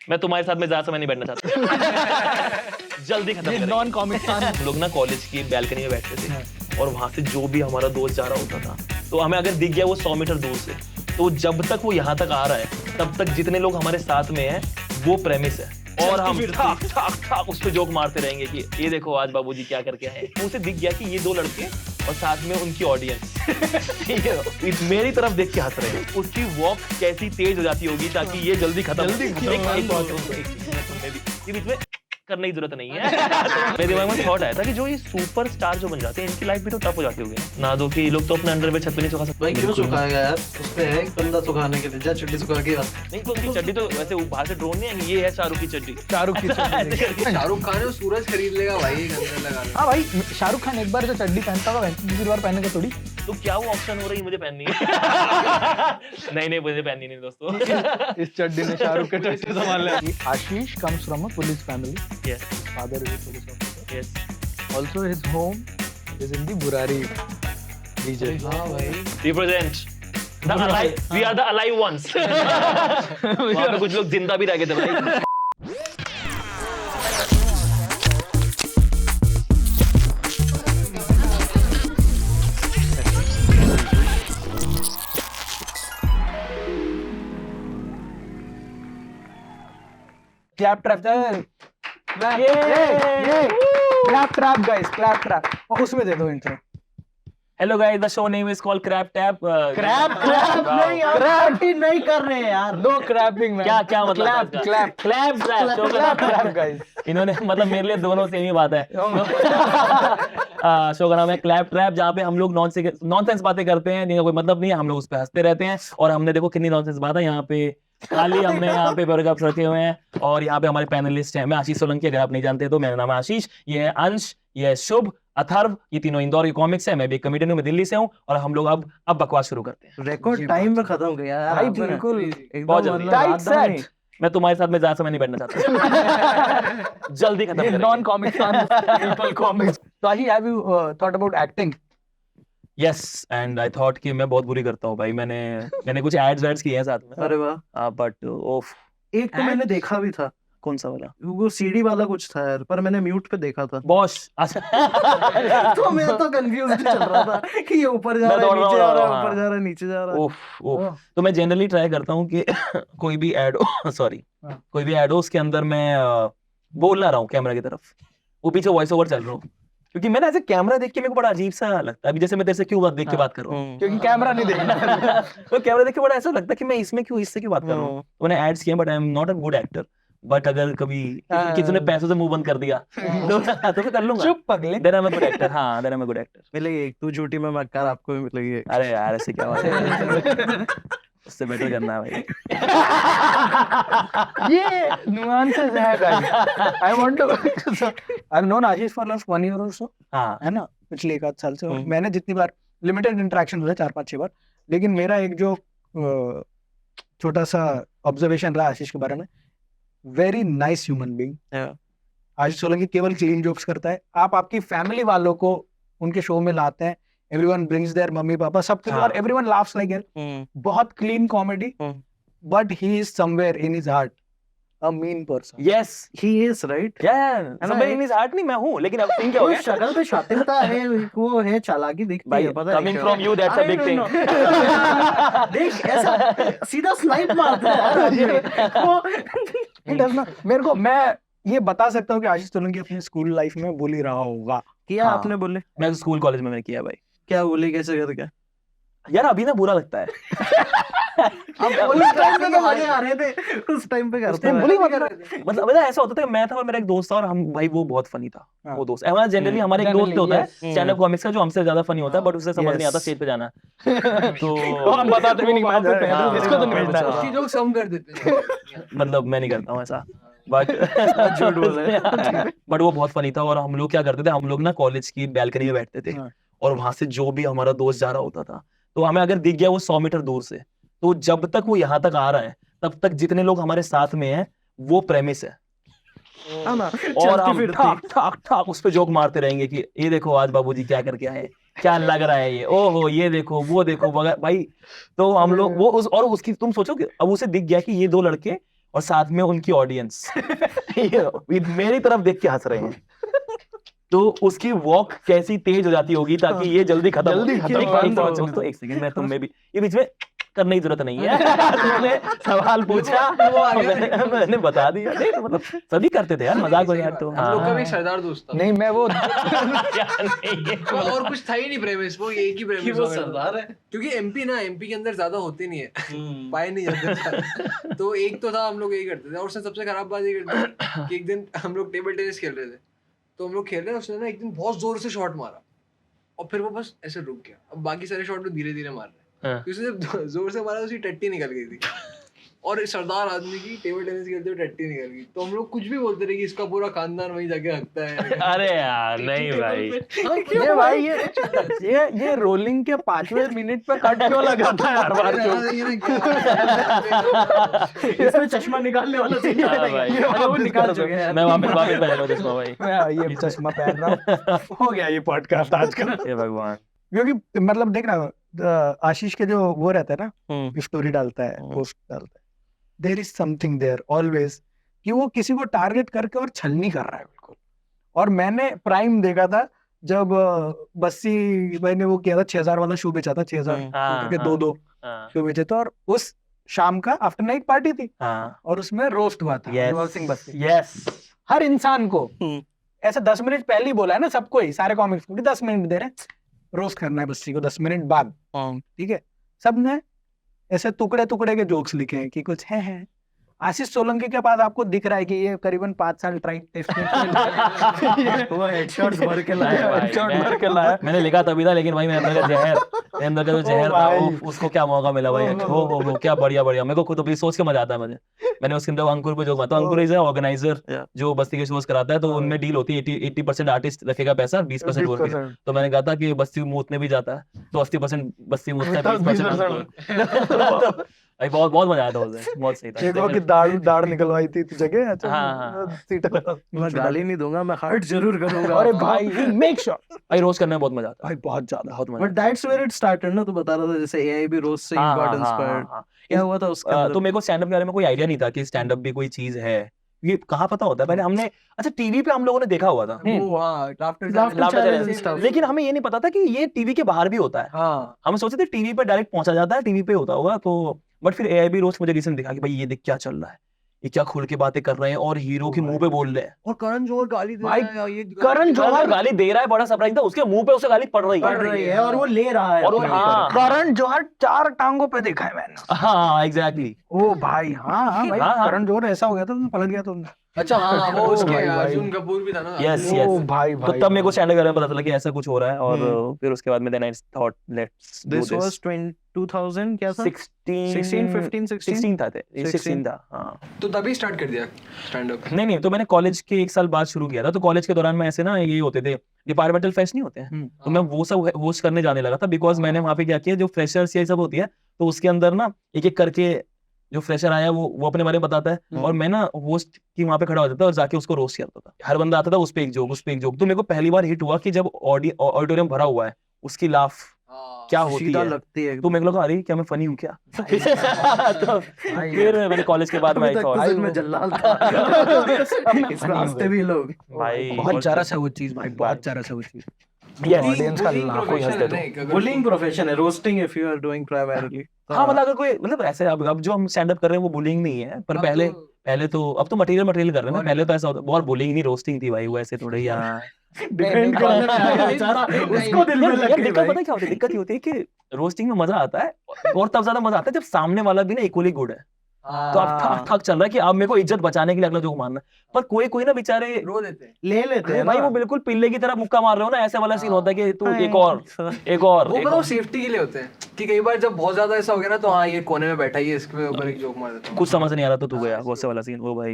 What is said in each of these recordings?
मैं तुम्हारे साथ में ज्यादा समय नहीं बैठना चाहता। जल्दी खत्म करेंगे। नॉन कॉमिक हम लोग ना कॉलेज की बैल्कनी में बैठते थे और वहां से जो भी हमारा दोस्त जा रहा होता था तो हमें अगर दिख गया वो 100 मीटर दूर से, तो जब तक वो यहाँ तक आ रहा है तब तक जितने लोग हमारे साथ में हैं वो प्रेमिस है और हम ठाक ठाक ठाक उस पे जोक मारते रहेंगे कि ये देखो आज बाबूजी क्या करके आए। उसे दिख गया कि ये 2 लड़के और साथ में उनकी ऑडियंस ठीक है मेरी तरफ देख के हंस रहे हैं। उसकी वॉक कैसी तेज हो जाती होगी ताकि ये जल्दी खत्म बीच में करने की जरूरत नहीं है। मेरे दिमाग में थॉट आया था कि जो ये सुपर स्टार जो बन जाते हैं इनकी लाइफ भी तो टफ हो जाती होगी ना दो कि ये लोग तो अपने अंडर पे छत पे नहीं सुखा सकते। भाई क्यों सुखाएगा यार, उस पे है बंदा सुखाने के लिए, जा चड्डी सुखा के आ। नहीं तो उसकी चड्डी तो वैसे बाहर से ड्रोन नहीं है, ये है शाहरुख की चड्डी। शाहरुख की चड्डी। शाहरुख खान है सूरज खरीद लेगा भाई गंदे लगा। हाँ भाई, शाहरुख खान एक बार जो चड्डी पहनता होगा दूसरी बार पहनने का थोड़ी। तो क्या वो ऑप्शन हो रही है मुझे पहननी है? नहीं मुझे पहननी नहीं दोस्तों। इस चड्डी ने शाहरुख के चड्डी संभाल लिया। आशीष comes from a police family. Yes. His father is a police officer. Yes. Also his home is in the Burari region. हाँ भाई Represent the alive. We are the alive ones. वहाँ पे कुछ लोग जिंदा भी रह गए थे भाई। Clap trap. Clap trap guys, clap trap. और उसमें दे दो intro. Hello guys, the show name is called Crab Tap. Crab नहीं यार, crab नहीं कर रहे हैं यार. No crapping man. क्या मतलब? Clap trap guys. इन्होंने मतलब मेरे लिए दोनों सेम ही बात है। शो का नाम है क्लैप ट्रैप, जहाँ पे हम लोग नॉनसेंस बातें करते हैं जिनका कोई मतलब नहीं है, हम लोग उस पे हंसते रहते हैं। और हमने देखो कितनी नॉनसेंस बात है यहाँ पे खाली हमने यहाँ पे वर्कअप रखे हुए हैं। और यहाँ पे हमारे पैनलिस्ट हैं, मैं आशीष सोलंकी, अगर आप नहीं जानते तो मेरा नाम है आशीष, ये है अंश, ये है शुभ, अथर्व, ये तीनों इंदौर के कॉमिक्स है। मैं भी एक कमेडियन हूँ, मैं दिल्ली से हूँ। और हम लोग अब बकवास शुरू करते हैं। रिकॉर्ड टाइम में खत्म किया यार भाई आपने। बिल्कुल बहुत जल्दी। Tight set. मैं तुम्हारे साथ में ज्यादा समय नहीं बैठना चाहता। जल्दी खत्म करेंगे। Non comic people comics. तो Ashish, have you thought about acting? Yes, and I thought कि मैं बहुत बुरी करता हूँ भाई। मैंने कुछ एड्स किए हैं साथ में, अरे वाह। बट ओफ। एक तो मैंने देखा भी था, कौन सा वाला? वो सीडी वाला कुछ था यार, पर मैंने म्यूट पे देखा था। बॉस। अच्छा। तो मैं तो कंफ्यूज चल रहा था कि ये ऊपर जा मैं रहा है, दौड़ रहा नीचे जा रहा है, हूँ, ऊपर जा रहा है, नीचे जा रहा है। ओफ। तो मैं जनरली ट्राई करता हूँ कि कोई भी ऐड हो, सॉरी, हाँ. कोई भी ऐड हो उसके अंदर मैं बोल ना रहा हूँ कैमरा की तरफ, वो पीछे वॉइस ओवर चल रहा हूँ। क्योंकि मैंने ऐसे कैमरा देख के मेरे को बड़ा अजीब सा लगता है। अभी जैसे मैं तेरे से क्यों देख के बात कर रहा हूँ, क्योंकि कैमरा नहीं देखना. तो कैमरा देख के बड़ा ऐसा लगता है कि मैं इससे क्यों बात कर रहा हूँ। तो मैंने एड्स किए, but I am not a good actor. But अगर कभी किसी ने पैसों से मुंह बंद कर दिया तो मैं कर लूंगा। चुप पगले. Then I am a good actor. हाँ, then I am a good actor. मिलेगी एक तू झूठी में मक्कार, आपको भी मिलेगी। अरे यार ऐसे क्या बात है, उससे बेटर करना है भाई। ये nuances है guys. I want to. I've known Ashish for last 1 year or so. हाँ, है ना, पिछले 1 आध साल से. और मैंने जितनी बार लिमिटेड इंटरेक्शन हुआ 4-5-6 बार, लेकिन मेरा एक जो छोटा सा ऑब्जर्वेशन रहा आशीष के बारे में, वेरी नाइस ह्यूमन बीइंग. आशीष सोलंकी केवल क्लीन जोक्स करता है. आप आपकी फैमिली वालों को उनके शो में लाते हैं, everyone brings there mummy papa सबके, और एवरीवन लाफ्स लाइक हिम. बहुत clean comedy, but he is somewhere in his heart a mean person. Yes, he is right. Somewhere in his heart नहीं मैं हूँ, लेकिन अब थिंक क्या हो गया, शक्ल पे शातिरता है, वो है, चालाकी दिखती भाई है, पता है coming from you that's a big thing. देख ऐसा सीधा स्नाइप मारता है वो. मेरे को, मैं ये बता सकता हूँ कि आशीष सोलंकी अपनी स्कूल लाइफ में बोली रहा होगा. किया हाँ. आपने बोले? मैं स्कूल कॉलेज में मैंने किया भाई। क्या बोली, कैसे कर क्या? यार अभी ना बुरा लगता है। अब उस टाइम पे तो मजे आ रहे थे, उस टाइम पे करते हैं। मतलब ऐसा होता था कि मैं था और मेरा एक दोस्त था, और हम भाई वो बहुत फनी था। हाँ. वो दोस्त हमारा जनरली हमारे एक दोस्त होता है स्टैंड अप कॉमिक्स का जो हमसे ज्यादा फनी होता है, बट उसे समझ नहीं आता स्टेज पे जाना। तो हम बताते भी नहीं, वहां पे हाँ, इसको तो नहीं हाँ, मिलता. हाँ. जोक्स हम कर देते हैं। मतलब मैं नहीं करता हूँ ऐसा, बट झूठ बोल रहे हैं। बट वो बहुत फनी था। और हम लोग क्या करते थे, हम लोग ना कॉलेज की बैल्कनी में बैठते थे, हाँ. और वहां से जो भी हमारा दोस्त जा रहा होता था तो हमें अगर दिख गया वो 100 मीटर दूर से, तो जब तक वो यहाँ तक आ रहा है तब तक जितने लोग हमारे साथ में हैं वो प्रेमिस है। और हम ठाक ठाक ठाक उस पे जोक मारते रहेंगे कि ये देखो आज बाबूजी क्या करके आए, क्या लग रहा है ये, ओहो ये देखो वो देखो भाई। तो हम लोग वो उसकी तुम सोचो कि अब उसे दिख गया कि ये 2 लड़के और साथ में उनकी ऑडियंस मेरी तरफ देख के हंस रहे हैं, तो उसकी वॉक कैसी तेज हो जाती होगी ताकि ये जल्दी खत्म हो। एक सेकंड, मैं तुम में भी ये बीच में करने की जरूरत नहीं है। तुमने सवाल पूछा मैंने बता दिया। नहीं तो मतलब सभी करते थे यार, मजाक हो यार। तो हम लोग का भी सरदार दोस्त था। नहीं मैं वो और कुछ था ही नहीं प्रेमिस, वो एक ही प्रेमिस वो सरदार है, क्योंकि एमपी के अंदर ज्यादा होते नहीं है, पाए नहीं जाते। तो एक तो था, हम लोग यही करते थे। और उससे सबसे खराब बात ये करते थे कि एक दिन हम लोग टेबल टेनिस खेल रहे थे, तो हम लोग खेल रहे हैं, उसने ना एक दिन बहुत जोर से शॉट मारा और फिर वो बस ऐसे रुक गया। अब बाकी सारे शॉट में धीरे धीरे मार रहे हैं, उसने जब जोर से मारा उसकी टट्टी निकल गई थी, और सरदार आदमी की टेबल टेनिस खेलते हुए टट्टी निकल गई। तो हम लोग कुछ भी बोलते रहे कि इसका पूरा खानदान वहीं जाके हकता है। अरे यार नहीं भाई, ये भाई ये रोलिंग के 5वें मिनट पे कट क्यों लगाता है हर बार? इसमें चश्मा निकालने वाला सीन हाँ भाई, है, वो निकाल चुके हैं। मैं वापस पहन रहा हूँ चश्मा भाई। मैं ये चश्मा पहन रहा हूँ, हो गया ये पॉडकास्ट आज का। हे भगवान। क्योंकि मतलब देख ना, आशीष के जो वो रहता है ना, स्टोरी डालता है, पोस्ट डालता है, there is something there always, कि वो किसी को टारगेट करके और छलनी कर रहा है बिल्कुल। और मैंने प्राइम देखा था जब बस्सी भाई ने वो किया था, 6000 वाला शू बेचा था, 6000 के दो शू बेचे थे, और उस शाम का आफ्टर नाइट पार्टी थी, और उसमें रोस्ट हुआ था अनवर सिंह बस्सी। यस, हर इंसान को ऐसे 10 मिनट पहले ही बोला है ना, सबको ही, सारे कॉमिक्स को, 10 मिनट दे रहे हैं, रोस्ट करना है बस्सी को 10 मिनट बाद, ठीक है। सबने ऐसे टुकड़े टुकड़े के जोक्स लिखे हैं कि कुछ है। आशीष सोलंकी के बाद आपको दिख रहा है कि ये करीबन 5 साल ट्राई टेस्ट वो हेडशॉट्स भर के लाया। मैंने लिखा तभी था, लेकिन भाई मेरे अंदर का जो जहर था उसको क्या मौका मिला भाई। हो क्या बढ़िया मेरे को खुद अभी सोच के मजा आता है मुझे। मैंने उसके अंदर अंकुर पे जोक मारा, तो अंकुर इज ऑर्गेनाइजर जो बस्ती के शोज कराता है, तो उनमें डील होती है 80% आर्टिस्ट रखेगा पैसा, 20% और फीस। तो मैंने कहा था कि बस्ती मूतने भी जाता है तो 80% बस्ती मूतता है, 20% भाई। बहुत मजा आया था उस दिन, बहुत सही था। देखो कि दाढ़ निकलवाई थी जगह। मैं गाली नहीं दूंगा, मैं हर्ट जरूर करूंगा। अरे भाई मेक श्योर भाई, रोज करने में बहुत मजा आता है भाई, बहुत ज्यादा, बहुत मजा। But that's where it started ना, तो बता रहा था जैसे एआई भी रोज से गॉट इंस्पायर्ड। क्या हुआ था उसके अंदर? तो मेरे को स्टैंड अप के बारे में कोई आइडिया नहीं था कि स्टैंड अप भी कोई चीज है, ये कहाँ पता होता है। पहले हमने अच्छा टीवी पे हम लोगों ने देखा हुआ था, लेकिन हमें ये नहीं पता था कि ये टीवी के बाहर भी होता है। हम सोचते थे टीवी पे डायरेक्ट पहुंचा जाता है, टीवी पे होता होगा। तो बट फिर एआईबी रोस्ट मुझे किसी ने दिखा कि भाई ये देख क्या चल रहा है, ये क्या खुल के बातें कर रहे हैं और हीरो के मुंह पे बोल रहे हैं। और करण जौहर गाली दे रहा है, ये करण जौहर गाली दे रहा है, बड़ा सरप्राइज था। उसके मुंह पे उसे गाली पड़ रही है और वो ले रहा है। और हाँ, करण जौहर 4 टांगों पे देखा है मैंने। हाँ एग्जैक्टली। ओ भाई, हाँ भाई, करण जौहर ऐसा हो गया था, पलट गया तुमने। अच्छा हाँ, वो उसके अर्जुन कपूर भी था ना। यस ओ भाई तो तब मेरे को स्टैंड अप पता चला कि ऐसा कुछ हो रहा है। और फिर उसके बाद में then I thought let's do this was 2000 क्या था, 16 था। हाँ, तो तभी स्टार्ट कर दिया स्टैंड अप? नहीं, तो मैंने कॉलेज के 1 साल बाद शुरू किया था। तो कॉलेज के दौरान में ऐसे ना ये होते थे डिपार्टमेंटल फेस्ट नहीं होते हैं, तो मैं वो सब होस्ट करने जाने लगा था। बिकॉज मैंने वहाँ पे क्या किया, जो फ्रेशर्स ये सब होती है, तो उसके अंदर ना एक करके जो फ्रेशर आया वो अपने बारे में बताता है, और मैं ना होस्ट की वहां पे खड़ा हो जाता और जाके उसको रोस्ट करता था। हर बंदा आता था, उस पे एक जोक। तो मेरे को पहली बार हिट हुआ कि जब ऑडिटोरियम भरा हुआ है, उसकी लाफ क्या होती है, लगती है। तो मेरे को लगा अरे क्या मैं फनी हूँ क्या? तो फिर मैंने कॉलेज के बाद में में जल्लाल था इस रास्ते भी लोग भाई बहुत जरा सा वो चीज भाई, बहुत जरा सा वो चीज। ऑडियंस का लाखों हंसते थे। बुलिंग प्रोफेशन है, roasting if you are doing primarily. हाँ मतलब अगर कोई मतलब ऐसे अब जो हम स्टैंड अप कर रहे हैं वो बुलिंग नहीं है, पर पहले तो अब तो मटेरियल कर रहे हैं ना। पहले तो ऐसा होता बहुत बुलिंग नहीं, रोस्टिंग थी भाई। वो ऐसे थोड़े यार डिफेंड करने में आया बेचारा, उसको दिल में लग गई। पता क्या होती है, दिक्कत ये होती है कि रोस्टिंग में मजा आता है, और तब ज्यादा मजा आता है जब सामने वाला भी ना इक्वली गुड है। तो अब थक चल रहा है कि अब मेरे को इज्जत बचाने के लिए अगला जोक मारना है। पर कोई ना बेचारे रो देते हैं, ले लेते हैं भाई। वो बिल्कुल पिल्ले की तरह मुक्का मार रहे हो ना, ऐसे वाला सीन होता है कि तू एक और वो मतलब सेफ्टी के लिए होते हैं कि कई बार जब बहुत ज्यादा ऐसा हो गया ना, तो हाँ ये कोने में बैठा ही है, इसके ऊपर एक जोक मार देता हूं। कुछ समझ नहीं आ रहा तो तू गया, वो से वाला सीन। वो भाई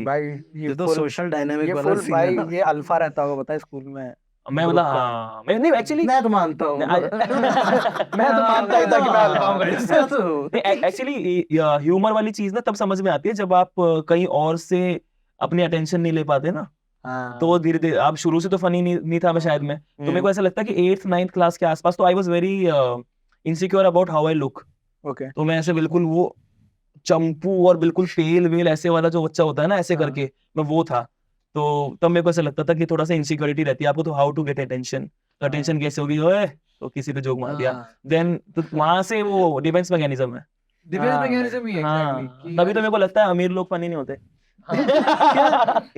ये तो सोशल डायनामिक वाला सीन है ना। ये अल्फा रहता होगा, पता है स्कूल में। मैं मतलब हाँ, मैं नहीं एक्चुअली मैं तो मानता हूँ मैं तो मानता ही था कि मैं अल्फा हूँ। एक्चुअली ह्यूमर वाली चीज ना तब समझ में आती है जब आप कहीं और से अपनी अटेंशन नहीं ले पाते ना। तो धीरे धीरे आप शुरू से तो फनी नहीं था मैं शायद में, तो मेरे को ऐसा लगता है कि 8th 9th क्लास के आसपास तो I was very insecure about how I look. Okay, तो मैं ऐसे बिल्कुल वो चंपू और बिल्कुल फेल वेल ऐसे वाला जो बच्चा होता है ना ऐसे हाँ। करके, मैं वो था। तो तब मेरे को ऐसा लगता था कि थोड़ा सा इनसिक्योरिटी रहती है आपको, तो हाउ टू गेट अटेंशन, तो अटेंशन कैसे होगी, ओए तो किसी पे जोक मार दिया, देन तो वहां से वो डिफेंस मैकेनिज्म है। डिफेंस मैकेनिज्म ही हाँ, एग्जैक्टली। तभी तो मेरे को लगता है अमीर लोग फनी नहीं होते।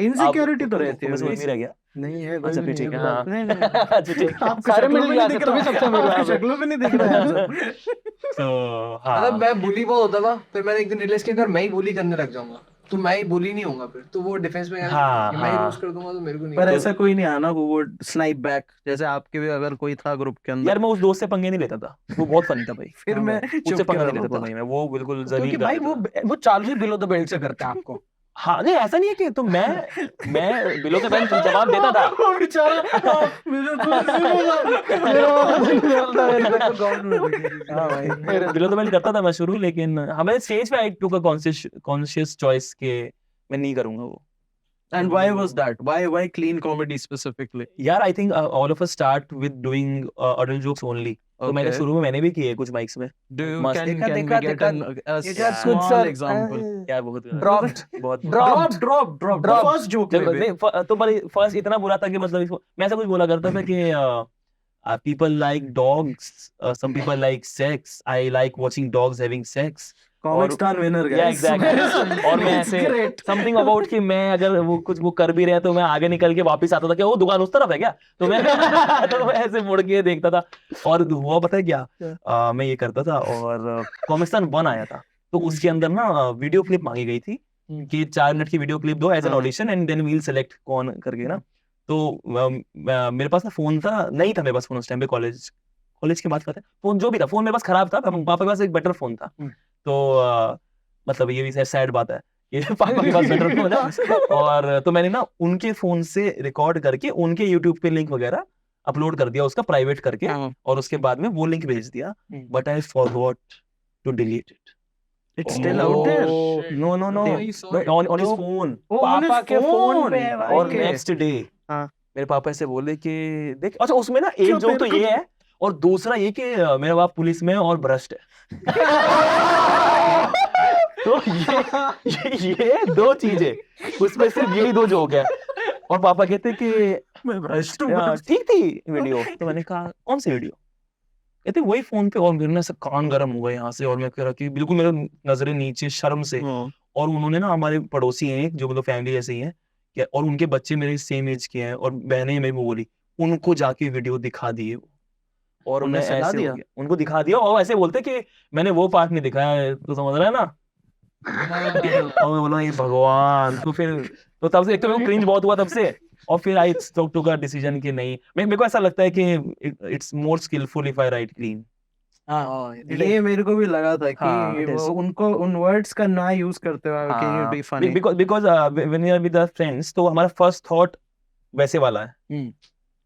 इनसिक्योरिटी तो रहती है मैं अमीर है क्या? नहीं है अच्छा फिर ठीक है, हाँ। नहीं नहीं अच्छा ठीक है। आपको सारे शक्लों मिल में गया, नहीं दिख तुम ही रहा सबसे अमीर हो आपको यहाँ पे। शक्लों में नहीं दिख रहा है तो हाँ मतलब मैं बुली बहुत होता था, फिर मैंने एक दिन रियलाइज किया अगर मैं ही बुली करने लग जाऊंगा तो मैं ही बुली नहीं होऊंगा, फिर तो वो डिफेंस में हाँ, मैं ही हाँ। रोस्ट कर दूंगा तो मेरे को नहीं। पर ऐसा कोई नहीं आना वो स्नाइप बैक जैसे आपके भी अगर कोई था ग्रुप के अंदर। यार मैं उस दोस्त से पंगे नहीं लेता था, वो बहुत फनी था भाई। फिर मैं उससे चुप पंगा के नहीं रहता लेता था था। भाई, मैं वो बिल्कुल क्योंकि जलील भाई कर देता था। वो charge he below the belt से करता है आपको। हाँ नहीं ऐसा नहीं है कि तो मैं बिलो के बैंक जवाब देता था। वो बेचारा मेरा हाँ भाई बिलो तो मैं करता था मैं शुरू, लेकिन हमें स्टेज पे आई टुक अ कॉन्शियस चॉइस के मैं नहीं करूंगा वो। And why was that? Why clean comedy specifically? यार I think all of us start with doing adult jokes only. तो मैंने Okay. शुरू में मैंने भी किए कुछ माइक्स में। Do you मस्त। can देखा, we देखा, get देखा। a You got small good, sir. example? यार बहुत Dropped. बहुत Dropped. Drop. Drop. First joke जब maybe. नहीं तो पर फर्स्ट इतना बुरा था कि मतलब मैं ऐसा कुछ बोला करता था कि people like dogs, some people like sex, I like watching dogs having sex. Comic Stan winner guys. Yeah, exactly. और मैं It's ऐसे great. समथिंग अबाउट कि मैं अगर वो कुछ वो कर भी रहे हैं तो मैं आगे निकल के वापस आता था कि वो दुकान उस तरफ है क्या, तो मैं तो मैं ऐसे मुड़ के देखता था। और हुआ पता है क्या, मैं ये करता था और कॉमिक्सन 1 आया था तो उसके अंदर ना वीडियो क्लिप मांगी गई थी कि 4 मिनट की वीडियो क्लिप दो एज एन हाँ। Audition and then we will select कौन करके ना। तो मेरे पास ना फोन था, नहीं था मेरे पास फोन उस टाइम पे, कॉलेज के बाद का था फोन, जो भी था फोन मेरे पास खराब था, पापा के पास एक बेटर फोन था। तो मतलब ये भी सैड बात है ये पापा के पास बेटर फोन है। और तो मैंने ना उनके फोन से रिकॉर्ड करके उनके यूट्यूब पे लिंक वगैरह अपलोड कर दिया उसका प्राइवेट करके, हाँ। और उसके बाद में वो लिंक भेज दिया, but I forgot to delete it. It's still out there. No, on his phone. पापा के फोन पे है भाई। और नेक्स्ट डे हाँ। मेरे पापा ऐसे बोले कि देख, अच्छा उसमें ना एक जोक तो ये है और दूसरा ये कि मेरा बाप पुलिस में है और भ्रष्ट है। तो ये 2 चीजें, उसमें सिर्फ यही 2 जोक है। और पापा कहते कि मैं भ्रष्ट हूँ। ठीक थी वीडियो, तो मैंने कहा कौन सी वीडियो, कहते वही फोन पे। और मेरे ना ऐसा कान गर्म हुआ यहाँ से, और मैं कह रहा कि बिल्कुल मेरे नजरें नीचे शर्म से। और उन्होंने ना, हमारे पड़ोसी हैं जो मतलब फैमिली जैसे ही हैं, और उनके बच्चे मेरे सेम एज के हैं और बहनें मेरी, वो बोली उनको जाके वीडियो दिखा दिए वो, और उन्हें मैं सजा ऐसे दिया? हो गया, उनको दिखा दिया और ऐसे बोलते कि मैंने वो पार्ट नहीं दिखाया है, तो समझ रहा है ना। और मैं बोला ये भगवान, तो फिर तो तब से एक तो मेरे को क्रिंज बहुत हुआ तब से, और फिर आई टुक अ डिसीजन कि नहीं, मेरे को ऐसा लगता है कि it's more skilful if I write clean. हाँ, ये मेरे को भी लगा था कि हाँ, it is. वो उनको उन वर्ड्स का ना यूज करते हुए कि you be funny. Because when you are with friends तो हमारा फर्स्ट थॉट वैसे वाला है,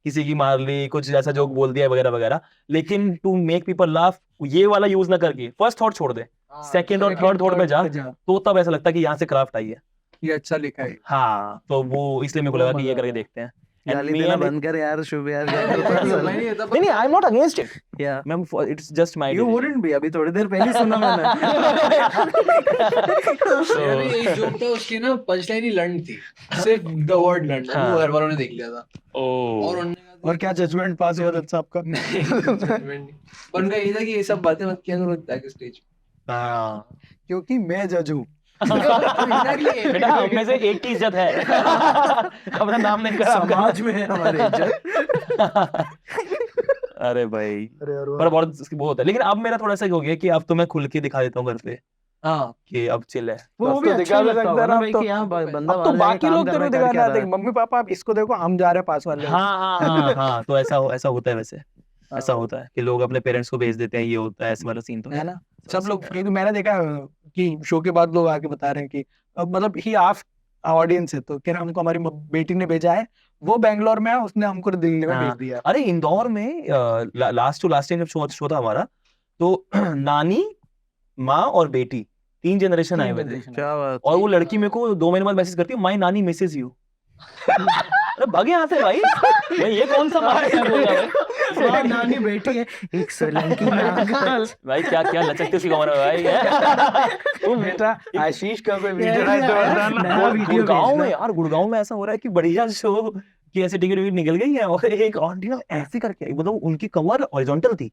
किसी की मार ली, कुछ ऐसा जोक बोल दिया वगैरह वगैरह, लेकिन टू मेक पीपल लाफ ये वाला यूज ना करके फर्स्ट थॉट छोड़ दे, सेकंड और थर्ड थॉट पे जा, तो तब ऐसा लगता है कि यहाँ से क्राफ्ट आई है। ये अच्छा लिखा है। हाँ, तो वो इसलिए मेरे को लगा कि ये करके देखते हैं। गाली देना बंद कर यार शुभ यार। नहीं, I am not against it Yeah. Ma'am, it's just my You wouldn't be, अभी थोड़ी देर पहले सुना मैंने। यार एक जोक था उसकी ना पंचलाइन ही लर्न थी, सिर्फ द वर्ड लर्न, वो घर वालों ने देख लिया था और उन्होंने और क्या जजमेंट पास हुआ था आपका? पर उनका ये था कि ये सब बातें मत किया करो बैक स्टेज। हाँ क्योंकि मैं जज हूँ। बेटा हम में से एक की इज्जत है। अपना नाम नहीं करा समाज में है हमारी इज्जत। अरे भाई, पर बहुत वो होता है, लेकिन अब मेरा थोड़ा सा हो गया कि अब तो मैं खुल के दिखा देता हूँ घर पे हाँ कि अब चिल है। वो भी अच्छा लगता होगा ना भाई कि यहाँ बंदा अब तो वाला है, बाकी काम लोग कर तेरे रहा को है, कर दिखाना क्या आते रहा हैं, मम्मी पापा आप इसको देखो, हम जा रहे हैं पास वाले। हाँ, तो ऐसा होता है वैसे, ऐसा होता है कि लोग अपने पेरेंट्स को भेज देते हैं, ये होता है, ऐसा वाला सीन तो है ना। सब लोग, क्योंकि मैंने देखा है कि शो के बाद लोग आके बता रहे हैं कि अब मतलब ही आफ ऑडियंस है, तो कह रहा हमको हमारी बेटी ने भेजा है, वो बैंगलोर में है, उसने हमको दिल्ली में भेज दिया। अरे इंदौर में लास्ट टाइम जब शो था हमारा, तो नानी, माँ और बेटी 3 जनरेशन आए हुए थे, क्या बात। और वो लड़की मेरे को 2 महीने बाद मैसेज करती है, माय नानी मिसेस यू। अरे भाग यहाँ से भाई, भाई ये कौन सा मार हो गया भाई? वहाँ नानी बैठी है, एक सोलंकी नागल। भाई क्या क्या लचकते सी कमर है भाई। तुम बेटा आशीष का कोई वीडियो यार, है तो यार, बताना। नया वीडियो गुड़गांव भेजना। में यार, गुड़गांव में ऐसा हो रहा है कि बढ़िया शो की ऐसे टिकट विकट निकल गई है और एक आंटी ना ऐसे करके, मतलब उनकी कमर हॉरिजॉन्टल थी,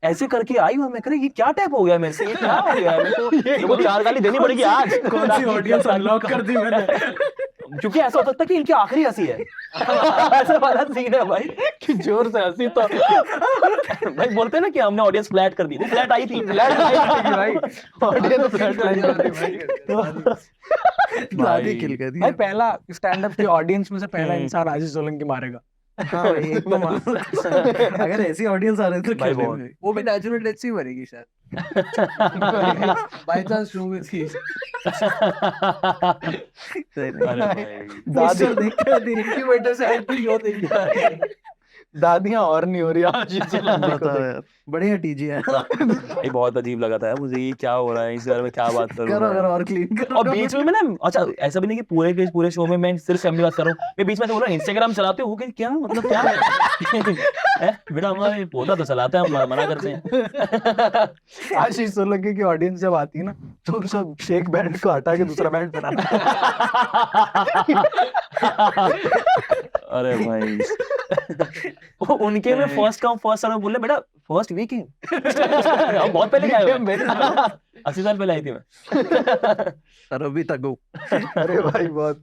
ऐसे करके आई और मैं कह रहा ये क्या टाइप हो गया मेरे से, ये क्या हो गया मेरे को 4 गाली देनी पड़ेगी आज। कौन सी ऑडियंस अनलॉक कर दी मैंने? क्योंकि ऐसा हो सकता है कि इनकी आखिरी हंसी है। ऐसा वाला सीन है भाई कि जोर से हंसी तो भाई बोलते हैं ना कि हमने ऑडियंस फ्लैट कर दी, वो फ्लैट आई थी, फ्लैट आई थी भाई, ऑडियंस फ्लैट आई दादी किल कर दी। भाई पहला स्टैंड अप की ऑडियंस में से पहला इंसान आशीष सोलंकी मारेगा। हाँ भाई, एक तो अगर ऐसी ऑडियंस आ रही तो भाई खेलेंगे। बहुत। वो भी नेचुरल डेथ से ही मरेगी शायद, बाय चांस शो में थी। अरे भाई दादी इनकी वजह से एंट्री हो देगी। दादियां और नहीं हो रही आशीष सोलंकी को बताओ देख। यार, बढ़िया टीजी है। भाई बहुत अजीब लगा था यार मुझे, ये क्या हो रहा है, इस बारे में क्या बात करूं करो मैं? अगर और क्लीन करो। और बीच में ना, अच्छा ऐसा भी नहीं कि पूरे शो में मैं सिर्फ फैमिली बात कर रहा हूँ, मैं बीच में से बोल रहा हूँ इंस्टाग्राम चलाते हो क्या, मतलब क्या है? बेटा हमारे पोता तो चलाता है, हम मना करते हैं। आशीष सोलंकी की ऑडियंस जब आती है ना तो सब शेक बैंड को हटा के दूसरा बैंड बनाते अरे भाई वो उनके में फर्स्ट कम फर्स्ट सर्व बोले बेटा फर्स्ट वीक ही बहुत पहले आया मैं 80 साल पहले आई थी मैं। रवि तगो। अरे भाई बहुत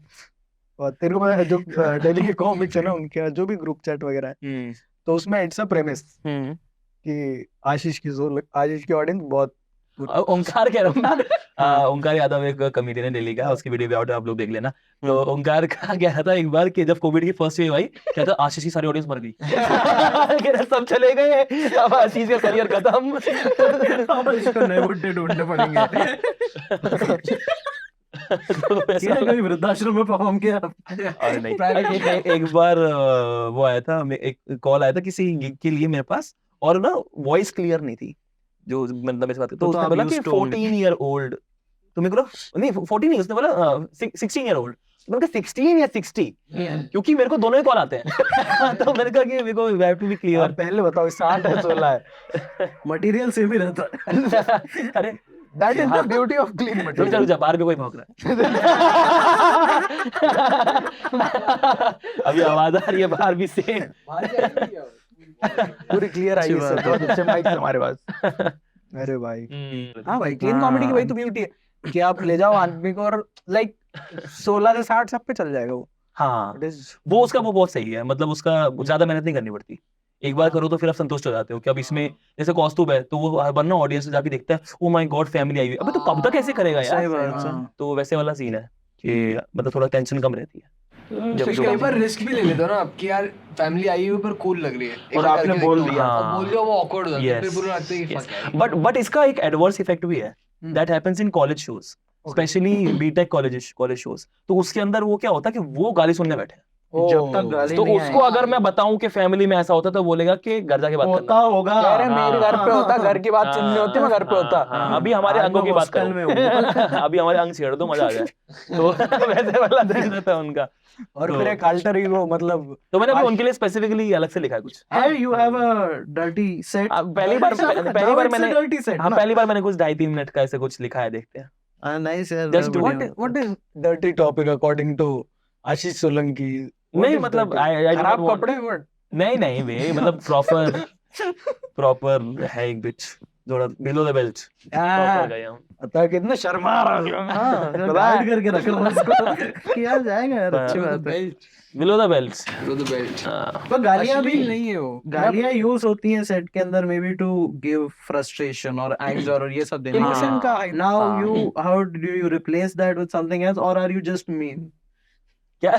बहुत तेरे को मैं जो दिल्ली के कॉमिक्स है ना उनके जो भी ग्रुप चैट वगैरह है तो उसमें इट्स अ प्रेमिस कि आशीष की ऑडियंस बहुत ओंकार कह रहा हूँ ना, ओंकार यादव एक कमेडियन है दिल्ली का, उसकी वीडियो भी आउट है, आप लोग देख लेना। तो ओंकार का कह रहा था एक बार कि जब कोविड की फर्स्ट वेव आई, कहता आशीष की सारी ऑडियंस मर गई। कह रहा सब चले गए, अब आशीष का करियर खत्म। अब इसको नए बुड्ढे ढूंढने पड़ेंगे। तो किया ऐसा कभी वृद्धाश्रम में परफॉर्म किया? अरे नहीं, एक बार वो आया था, एक कॉल आया था किसी गिग के लिए मेरे पास, और ना वॉइस क्लियर नहीं थी जो मतलब इस बात की, तो तो उसने आप बोला कि used to होंगे। 14 ईयर ओल्ड, तो मेरे को नहीं 14 नहीं, उसने बोला 16 ईयर ओल्ड, मैंने कहा 16 या 60, क्योंकि मेरे को दोनों ही कॉल आते हैं। तो मैंने कहा कि मेरे को वी हैव टू बी और क्लियर। पहले बताओ 60 है 16 है मटेरियल सेम ही रहता है। अरे that is the beauty of clean रुक मटेरियल। जा बाहर पे कोई भौंक रहा है। अभी आवाज आ रही है बाहर भी से। पूरी क्लियर आई अच्छी है बात बहुत अच्छे माइक हमारे पास। अरे भाई हाँ भाई क्लीन कॉमेडी की वही तो ब्यूटी है कि आप ले जाओ आदमी को और लाइक 16 से 60 सब पे चल जाएगा वो। हाँ इट इज वो उसका वो बहुत सही है, मतलब उसका ज्यादा मेहनत नहीं करनी पड़ती, एक बार करो तो फिर आप संतुष्ट हो जाते हो कि अब इसमें जैसे कॉस्ट्यूम है तो वो वरना ऑडियंस से जाके देखता है oh my God family I हुई, अबे तो कब तक ऐसे करेगा सही यार। बात है। तो वैसे वाला सीन है कि मतलब थोड़ा टेंशन कम रहती है जब तो कई बार रिस्क भी ले लेते हो ना आप कि यार फैमिली आई हुई पर कूल लग रही है, एक और बार आपने करके बोल देखता हूँ। दिया। अब बोल दिया वो awkward हो जाता है, Yes. फिर बुरा लगता है कि fuck यार। बट इसका एक एडवर्स इफेक्ट भी है that happens in college shows, especially BTech college shows. तो उसके अंदर वो क्या होता है कि वो गाली सुनने बैठे हैं, जब तक गाली तो नहीं उसको अगर मैं बताऊं कि फैमिली में ऐसा होता तो बोलेगा कि घर जाके बात होता करना। होगा। हाँ, अरे मेरे घर पे होता, घर की बात सुननी होती, मैं घर पे होता। हाँ, अभी हमारे आज अंगों मैं की बात hostel में करो। अभी हमारे अंग छेड़ दो, मजा आ जाए। तो वैसे वाला दिन रहता है उनका। और तो- फिर एक अल्टर ईगो मतलब तो मैंने अभी उनके लिए स्पेसिफिकली अलग से लिखा है कुछ। Hey, you have a dirty set. पहली बार Now it's a मैंने dirty set, हाँ ना? पहली बार मैंने कुछ 2.5-3 मिनट का ऐसे कुछ लिखा है, देखते हैं। Nice यार, Just do बढ़िया। What is dirty topic according to Ashish Solanki? नहीं मतलब I खराब don't want- कपड़े what? नहीं वे मतलब प्रॉपर है एक बिच थोड़ा बिलो द बेल्ट प्रॉपर गए हम। पता है कितना शर्मा रहा हूँ। हाँ, गाइड करके रख रहा हूँ उसको। किया जाएगा यार, अच्छी बात है। Below the belt. Below the belt। पर गालियाँ भी अश्लील नहीं है वो। गालियाँ यूज होती हैं सेट के अंदर, maybe to give frustration और एंगर और ये सब देने के लिए। Emotion का Now हाँ। you, how do you replace that with something else, or are you just mean? क्या I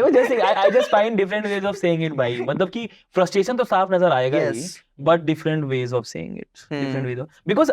was just saying, I just find different ways of saying it भाई, मतलब कि frustration तो साफ नजर आएगा ही, Yes. but different ways of saying it, different ways of, because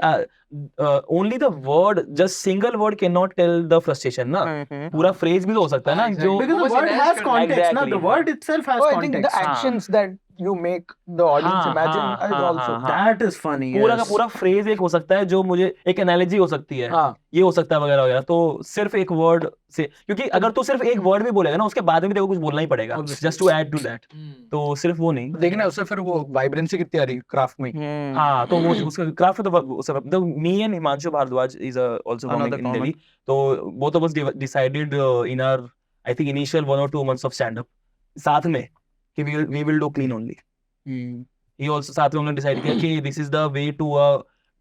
only the word, just single word cannot tell the frustration ना, पूरा phrase भी तो हो सकता है ना हाँ, जो exactly. Because the वो word enhance has करना है। context, ना? Exactly, The word itself has Oh, I think the context. actions that you make the audience हाँ, imagine हाँ, is हाँ, also हाँ, हाँ। That is funny. पूरा का yes. पूरा फ्रेज एक हो सकता है जो मुझे एक एनालॉजी हो सकती है, हाँ ये हो सकता है वगैरह वगैरह। तो सिर्फ एक वर्ड से, क्योंकि अगर तू सिर्फ एक वर्ड भी बोलेगा ना उसके बाद में तेरे को कुछ बोलना ही पड़ेगा Obviously. Just to add to that. तो सिर्फ वो नहीं। देखना उससे फिर वो वाइब्रेंसी कितनी आ रही क्राफ्ट में। हाँ तो वो उसका क्राफ्ट तो me and Himanshu Bhardwaj is also Another coming in comic. Delhi. तो both of us decided in our I think initial 1 or 2 months of stand up साथ में कि we will do clean only. ये ऑल्सो साथ में हमने डिसाइड किया कि this is the way to a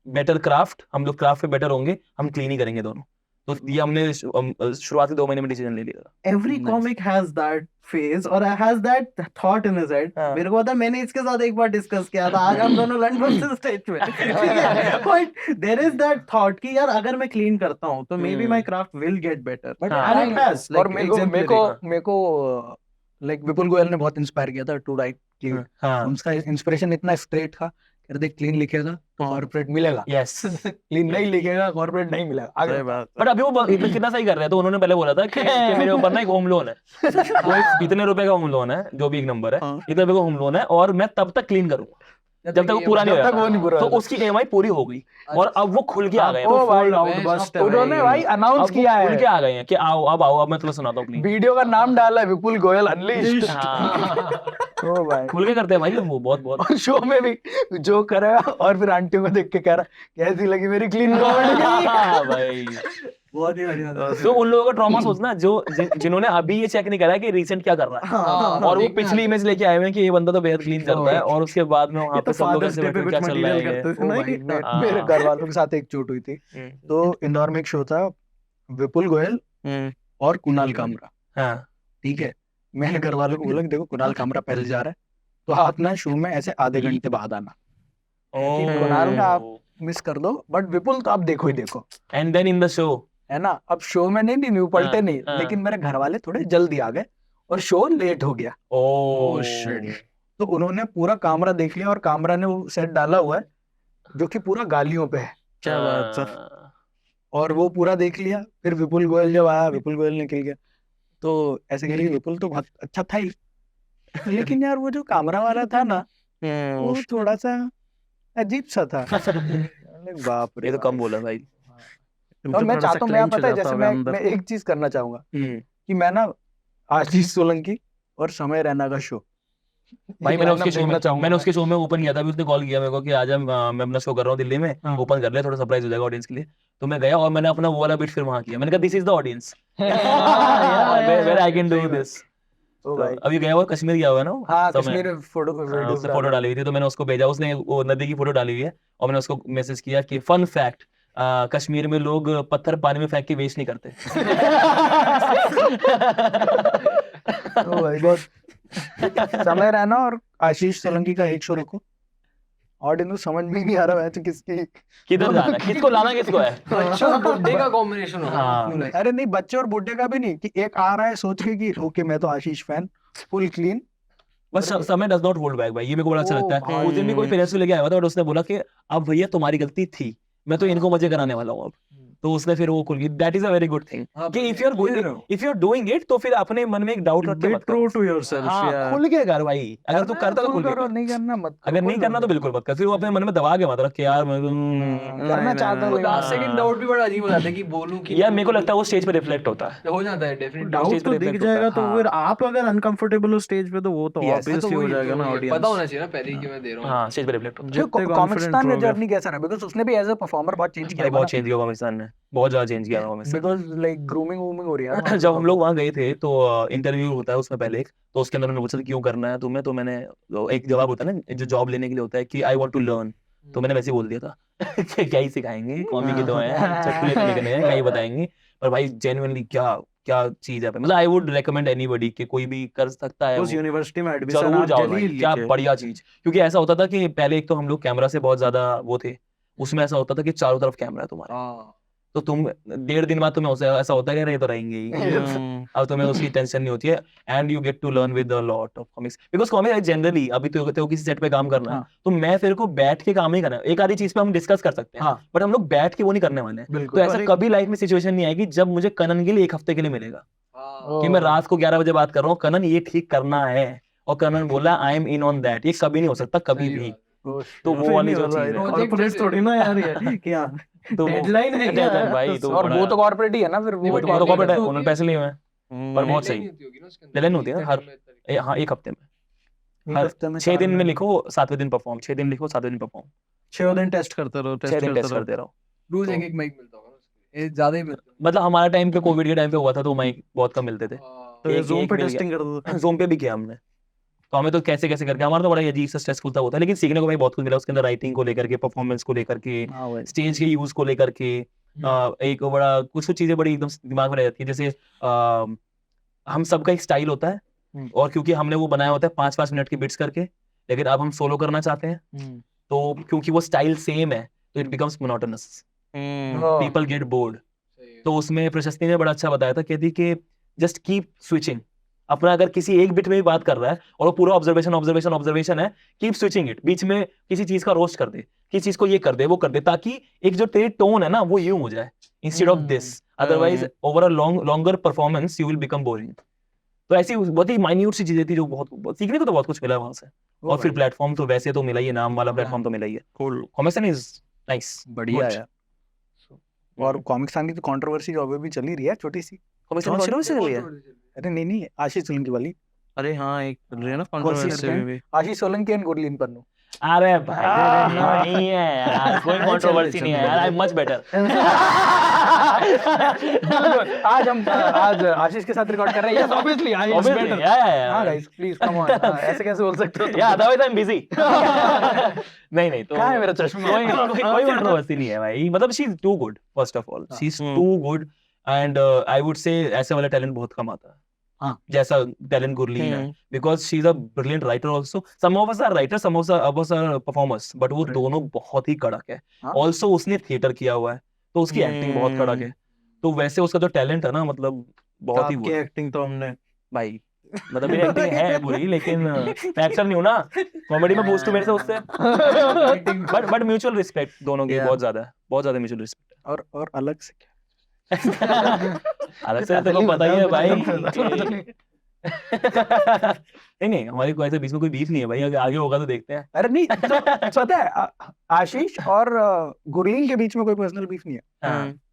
better craft, हम लोग क्राफ्ट पे बेटर होंगे, हम क्लीन ही करेंगे दोनों। तो ये हमने शुरुआती 2 महीने में डिसीजन ले लिया था। Every Nice. comic has that phase और has that thought in his head. हाँ। मेरे को पता है, मैंने इसके साथ एक बार डिस्कस किया था, आज हम दोनों लंड बस्टर स्टेज में, ठीक है? But there is that thought कि यार अगर मैं क्लीन करता हूँ तो maybe my craft will get better. But हाँ। And it has, और like, मेरे exemplary. को लाइक विपुल गोयल ने बहुत इंस्पायर किया था टू राइट क्लीन। हाँ उसका इंस्पिरेशन इतना स्ट्रेट था, कहते देख क्लीन लिखेगा तो कॉर्पोरेट मिलेगा, यस। क्लीन नहीं लिखेगा कॉर्पोरेट नहीं मिलेगा। आगे सही बात है। बट अभी वो कितना सही कर रहे हैं। तो उन्होंने पहले बोला था कि मेरे ऊपर ना एक होम लोन है, वो इतने रुपए का होम लोन है, जो भी एक नंबर है, हाँ। इतने रुपए का होम लोन है, और मैं तब तक क्लीन करूंगा जब तक वो पूरा नहीं जब तक होगा। वो नहीं पूरा तो होता। उसकी EMI पूरी हो गई और अब वो खुल के आ गए हैं। ओ भाई, Full outburst है उन्होंने भाई। भाई अनाउंस अब वो किया खुल के है, आ गए हैं कि आओ अब मैं तुम्हें सुनाता हूँ प्लीज। वीडियो का नाम डाला है विपुल गोयल अनलीस्ड। हाँ ओ भाई, खुल के करते हैं भाई वो बहुत बहुत। और शो में भी जो करेगा और फिर आंटियों को देख के कह रहा कैसी लगी मेरी क्लीन कॉमेडी। हाँ भाई, बहुत ही बढ़िया था। तो उन लोगों का ट्रॉमा सोचना जो जिन्होंने अभी ये चेक नहीं करा है कि रिसेंट क्या कर रहा है, हाँ, और वो देखना पिछली इमेज लेके आए हुए हैं कि ये बंदा तो बेहद क्लीन करता है, और उसके बाद में वहाँ ये पे तो सब लोग फादर्स ऐसे डे पे बैठे क्या कुछ चल रहा मटेरियल है करते थे ओ ना भाई, कि- हाँ। मेरे घर वालों के साथ एक चोट हुई थी। ये। तो इंदौर में एक शो था, विपुल गोयल और कुणाल कामरा, हाँ ठीक है। मैंने घर वालों को बोला कि देखो कुणाल कामरा पहले जा रहा है तो आप ना शो में ऐसे आधे घंटे बाद आना, कुणाल का आप मिस कर दो, बट विपुल तो आप देखो ही देखो, and then in the show है ना। अब शो में नहीं न्यू पलटे हाँ, नहीं, हाँ। लेकिन मेरे घर वाले थोड़े जल्दी आ गए और शो लेट हो गया। ओह तो उन्होंने पूरा कामरा देख लिया और कामरा ने वो सेट डाला हुआ है जो कि पूरा गालियों पे है, क्या बात है। और वो पूरा देख लिया। फिर विपुल गोयल जब आया, विपुल गोयल निकल गया, तो ऐसे कह रही विपुल तो बहुत अच्छा था ही, लेकिन यार वो जो कामरा वाला था ना वो थोड़ा सा अजीब सा था। अरे बाप रे ये तो बाप। कम बोला भाई। और मैं चाहता हूँ, मैं पता है जैसे मैं एक चीज करना चाहूंगा कि मैं ना आशीष सोलंकी और समय रैना का शो भाई मैंने उसके शो में चाहूंगा। मैंने उसके शो में ओपन किया था, अभी उसने कॉल किया मेरे को कि आज मैं अपना शो कर रहा हूँ दिल्ली में, हाँ। ओपन कर ले, थोड़ा सरप्राइज हो जाएगा ऑडियंस के लिए। तो मैं गया और मैंने अपना वो वाला बिट फिर वहां किया, मैंने कहा this is the audience where I can do this. ओ भाई, अभी गया हुआ कश्मीर गया हुआ है ना वो, हाँ समय। कश्मीर फोटो हाँ, उसने फोटो डाली हुई थी, तो मैंने उसको भेजा, उसने वो नदी की फोटो डाली हुई है, और मैंने उसको मैसेज किया कि फन फैक्ट, कश्मीर में लोग पत्थर पानी में फेंक के वेस्ट नहीं करते। ओ भाई बहुत समय रैना और आशीष सोलंकी का एक शो रखो, ऑडियंस को समझ में ही नहीं आ रहा है तो किसकी। किधर जाना है, किसको लाना किसको है। बच्चों और बुड्ढे का कॉम्बिनेशन होगा। हाँ। अरे नहीं, बच्चे और बूढ़े का भी नहीं कि एक आ रहा है सोच के कि ओके मैं तो आशीष फैन, फुल क्लीन। बस समय डज नॉट होल्ड बैक भाई, ये मेरे को बड़ा अच्छा ओ लगता है। भाई। उस दिन भी कोई पेरेंट्स लेके आया हुआ था और उसने बोला कि अब भैया तुम्हारी गलती थी, मैं तो इनको मजे कराने वाला हूँ अब। तो उसने फिर वो खुल गई, that is a very good thing कि if you are doing it तो फिर अपने मन में एक डाउट रख के मत ट्रू करो। टू योरसेल्फ हाँ, यार। खुल के कर भाई, अगर तू करता तो खुल के करो, कर। नहीं करना मत करो, अगर नहीं कोई करना तो बिल्कुल मत कर, फिर वो अपने मन में दबा के मत रख के यार मैं करना चाहता हूँ लास्ट सेकंड डाउट भी बड़ा अजीब हो जाता है कि बोलूं कि यार मेरे को लगता है वो स्टेज पे रिफ्लेक्ट होता है। हो जाता है डेफिनेटली। डाउट stage तो पे दिख reflect जाएगा, होता तो है। फिर आप अगर अनकंफर्टेबल हो स्टेज पे तो वो तो Yes, ऑब्वियसली हो जाएगा ना ऑडियंस। पता होना चाहिए ना पहले ही कि मैं दे रहा हूँ। हाँ, स्टेज पे रिफ्लेक्ट होता है। जितने confident कॉमिक्सतान में रहोगे। जर्नी कैसा रहा, बिकॉज़ उसने भी एज अ परफॉर्मर बहुत चेंज किया भाई बहुत चेंज किया पाकिस्तान ने, बहुत ज्यादा चेंज किया पाकिस्तान। बिकॉज़ लाइक ग्रूमिंग हो रही है ना। जब हम लोग वहां गए थे तो इंटरव्यू होता है उसमें पहले एक, तो उसके अंदर उन्होंने पूछा था क्यों करना है तुम्हें, तो मैंने एक जवाब होता है ना जो जॉब लेने के लिए होता है कि आई वांट टू लर्न, तो मैंने वैसे ही बोल दिया था कि क्या ही सिखाएंगे, कॉमिक ही तो है, चटकुले तो लिखने हैं, क्या ही बताएंगे। पर भाई जेन्युइनली क्या क्या चीज है, मतलब आई वुड रेकमेंड एनीबॉडी कि कोई भी कर सकता है उस वो, यूनिवर्सिटी में एडमिशन जरूर आप जाओ जल्दी भाई, क्या लीजिए। बढ़िया चीज। क्योंकि ऐसा होता था कि पहले एक तो हम लोग कैमरा से बहुत ज्यादा वो थे, उसमें ऐसा होता था कि चारों तरफ कैमरा है तुम्हारे, हाँ तो तुम 1.5 दिन बाद तुम्हें ऐसा होता है कि ये तो रहेंगे ही, अब तुम्हें उसकी टेंशन नहीं होती है, and you get to learn with a lot of comics, because comics generally अभी तो किसी सेट पे काम करना है, हाँ। तो मैं फिर को बैठ के काम नहीं करना है, एक आधी चीज पे हम डिस्कस कर सकते हैं, हाँ। बट हम लोग बैठ के वो नहीं करने वाले हैं। तो बिल्कुल ऐसा कभी लाइफ में सिचुएशन नहीं आएगी जब मुझे कनन के लिए 1 हफ्ते के लिए मिलेगा कि मैं रात को 11 बजे बात कर रहा हूँ, कनन ये ठीक करना है, और करण बोला I am in on that, ये कभी नहीं हो सकता कभी भी। तो वो वाली जो चीज है, कॉर्पोरेट थोड़ी ना यार ये कि हाँ तो वो डेडलाइन है क्या deadline यार? भाई, तो और वो तो कॉर्पोरेट ही है ना फिर, वो तो कॉर्पोरेट है, उन्होंने पैसे लिए हुए हैं। पर बहुत सही डेडलाइन होती है ना हर हाँ 1 हफ्ते में, हर 6 दिन में लिखो 7वें दिन परफॉर्म, 6 दिन लिखो 7वें दिन परफॉर्म, 6 दिन टेस्ट करते रहो, 6 दिन टेस्ट करते रहो। रोज एक माइक मिलता होगा ना उसके, ये ज्यादा ही मिलता मतलब हमारा टाइम पे कोविड के टाइम पे हुआ था तो माइक बहुत कम मिलते थे, है। तो ये एक- Zoom एक पे मिल गया। टेस्टिंग कर दो। Zoom पे भी किया हमने, तो हमें तो कैसे कैसे करके, हमारा तो बड़ा अजीब सा स्ट्रेसफुल था होता है, लेकिन सीखने को भाई बहुत कुछ मिला उसके अंदर, राइटिंग को लेकर के, परफॉर्मेंस को लेकर के, हाँ भाई स्टेज के यूज को लेकर के, एक बड़ा कुछ चीजें बड़ी एकदम दिमाग में रह जाती है, जैसे हम सबका एक स्टाइल होता है, और क्योंकि हमने वो बनाया होता है 5-5 मिनट के बिट्स करके, लेकिन अब हम सोलो करना चाहते हैं, तो क्योंकि वो स्टाइल सेम है तो it becomes monotonous, people get bored. तो उसमें प्रशस्ति ने बड़ा अच्छा बताया था, कहती कि जस्ट कीप स्विचिंग, अपना अगर किसी एक बिट में भी बात कर रहा है और वो पूरा ऑब्जर्वेशन है, कीप स्विचिंग इट, बीच में किसी चीज का रोस्ट कर दे, किसी चीज को ये कर दे वो कर दे, ताकि एक जो तेरी टोन है ना वो यूं हो जाए instead of this, otherwise over a longer performance you will become boring. तो ऐसी बहुत ही माइन्यूट सी चीजें थी जो बहुत सीखने को तो बहुत कुछ मिला वहां से। और फिर प्लेटफॉर्म तो वैसे तो मिला ही है, नाम वाला प्लेटफॉर्म तो मिला ही है। कॉमिक्सन इज नाइस, बढ़िया है। और कॉमिक्स आने की कंट्रोवर्सी जो अभी भी चली रही है छोटी सी, कॉमिक्सन शुरू से चली है। अरे नहीं आशीष सोलंकी वाली, अरे हाँ एक चल रही है ना कौन कंट्रोवर्सी सी भी। आशीष सोलंकी एंड गुरलीन पन्नू। अरे भाई नहीं है यार, कोई कंट्रोवर्सी नहीं है यार, आई एम मच बेटर। आज आशीष के साथ रिकॉर्ड कर रहे हैं, yes obviously I am better. हां गाइस प्लीज कम ऑन, ऐसे कैसे बोल सकते हो तुम? या अदरवाइज आई एम बिजी। नहीं तो कहाँ है मेरा चश्मा? कोई कंट्रोवर्सी नहीं है भाई, मतलब she is too good, first of all she is too good, and I would say ऐसे वाला टैलेंट बहुत कम आता है, हाँ जैसा टैलेंट गुरलीन है, because she is a brilliant writer also. Some of us are writers, some of us are performers, but वो दोनों बहुत ही कड़क है। आल्सो उसने थिएटर किया हुआ है तो उसकी एक्टिंग बहुत कड़क है, तो वैसे उसका जो टैलेंट है ना मतलब बहुत ही आपकी एक्टिंग तो हमने भाई, मतलब मेरी एक्टिंग है बुरी, लेकिन मैं एक्टर नहीं हूं ना, कॉमेडी में पूछ तू मेरे से उससे, बट म्यूचुअल रिस्पेक्ट दोनों की बहुत ज्यादा म्यूचुअल रिस्पेक्ट। और अलग से क्या? अलग से तो पता ही है भाई। नहीं हमारी कोई ऐसे बीच में कोई बीफ नहीं है भाई, अगर आगे होगा तो देखते हैं। अरे नहीं तो पता है आशीष और गुरलीन के बीच में कोई पर्सनल बीफ नहीं है,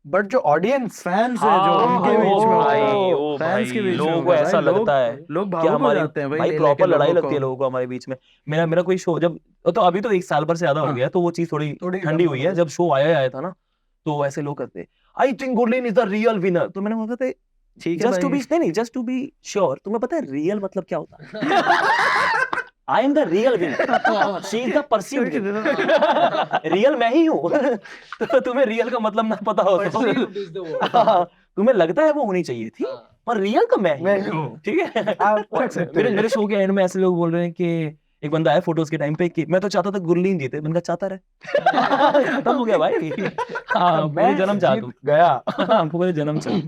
बट जो ऑडियंस फैंस है जो उनके बीच में भाई, ओ फैंस के बीच में लोगों को ऐसा लगता है लोग कि भावुक हो हमारी जाते हैं भाई ले प्रॉपर लेके लड़ाई लोगों लगती है को। लोगों को हमारे बीच में। मेरा कोई शो जब, तो अभी तो 1 साल भर से ज्यादा हो गया, तो वो चीज थोड़ी ठंडी हुई है। जब शो आया था ना तो ऐसे लोग कहते I think Gurleen is the real winner, तो मैंने बोला था ठीक है जस्ट टू बी नहीं जस्ट टू बी श्योर, तुम्हें पता है रियल मतलब क्या होता है? I am the real winner, she is the perceived winner, real मैं ही हूँ। तो तुम्हें रियल का मतलब ना पता हो तो तुम्हें लगता है वो होनी चाहिए थी, पर रियल का मैं ही हूँ, ठीक है। मेरे शो के एंड में ऐसे लोग बोल रहे हैं कि एक बंदा आया फोटोज के टाइम पे कि मैं तो चाहता था गुरलीन जीते, मैंने कहा चाहता रहे, खत्म हो गया भाई। हाँ पूरे जन्म चाह तू गया, पूरे जन्म चाह।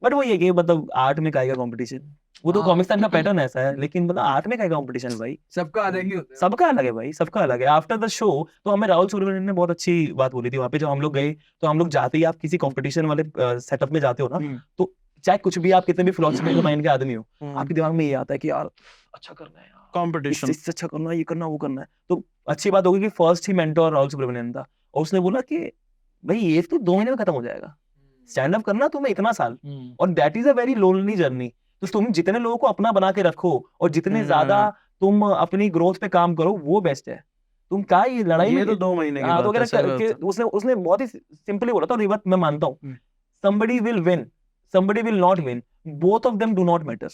बट वो ये कि मतलब आर्ट में काएगा कंपटीशन, वो तो कॉमिक्सन का पैटर्न ऐसा है, लेकिन मतलब आर्ट में काएगा कंपटीशन भाई, सबका अलग ही होता है, सबका अलग है भाई, सबका अलग है। आफ्टर द शो तो हमें राहुल सुब्रमण्यम ने बहुत अच्छी बात बोली थी वहां पे, जब हम लोग गए तो हम लोग जाते ही, आप किसी कंपटीशन वाले सेटअप में जाते हो ना, तो चाहे कुछ भी आप कितने भी फिलोसफी माइंड के आदमी हो, आपके दिमाग में ये आता है कि यार अच्छा करना है, यार कंपटीशन इससे अच्छा करना है, ये करना वो करना है। तो अच्छी बात होगी कि फर्स्ट ही मेंटोर राहुल सुब्रमण्यम था, और उसने बोला कि भाई ये तो 2 महीने में खत्म हो जाएगा, स्टैंड अप करना तुम्हें इतना साल, और that is a very lonely journey. तो तुम जितने लोगों को अपना बना के रखो और जितने ज्यादा तुम अपनी ग्रोथ पे काम करो वो बेस्ट है। तुम क्या ये लड़ाई में तो 2 महीने हाँ, तो उसने बहुत ही सिंपली बोला था, और ये बात मैं मानता हूँ, somebody will win, somebody will not win, both of them do not matter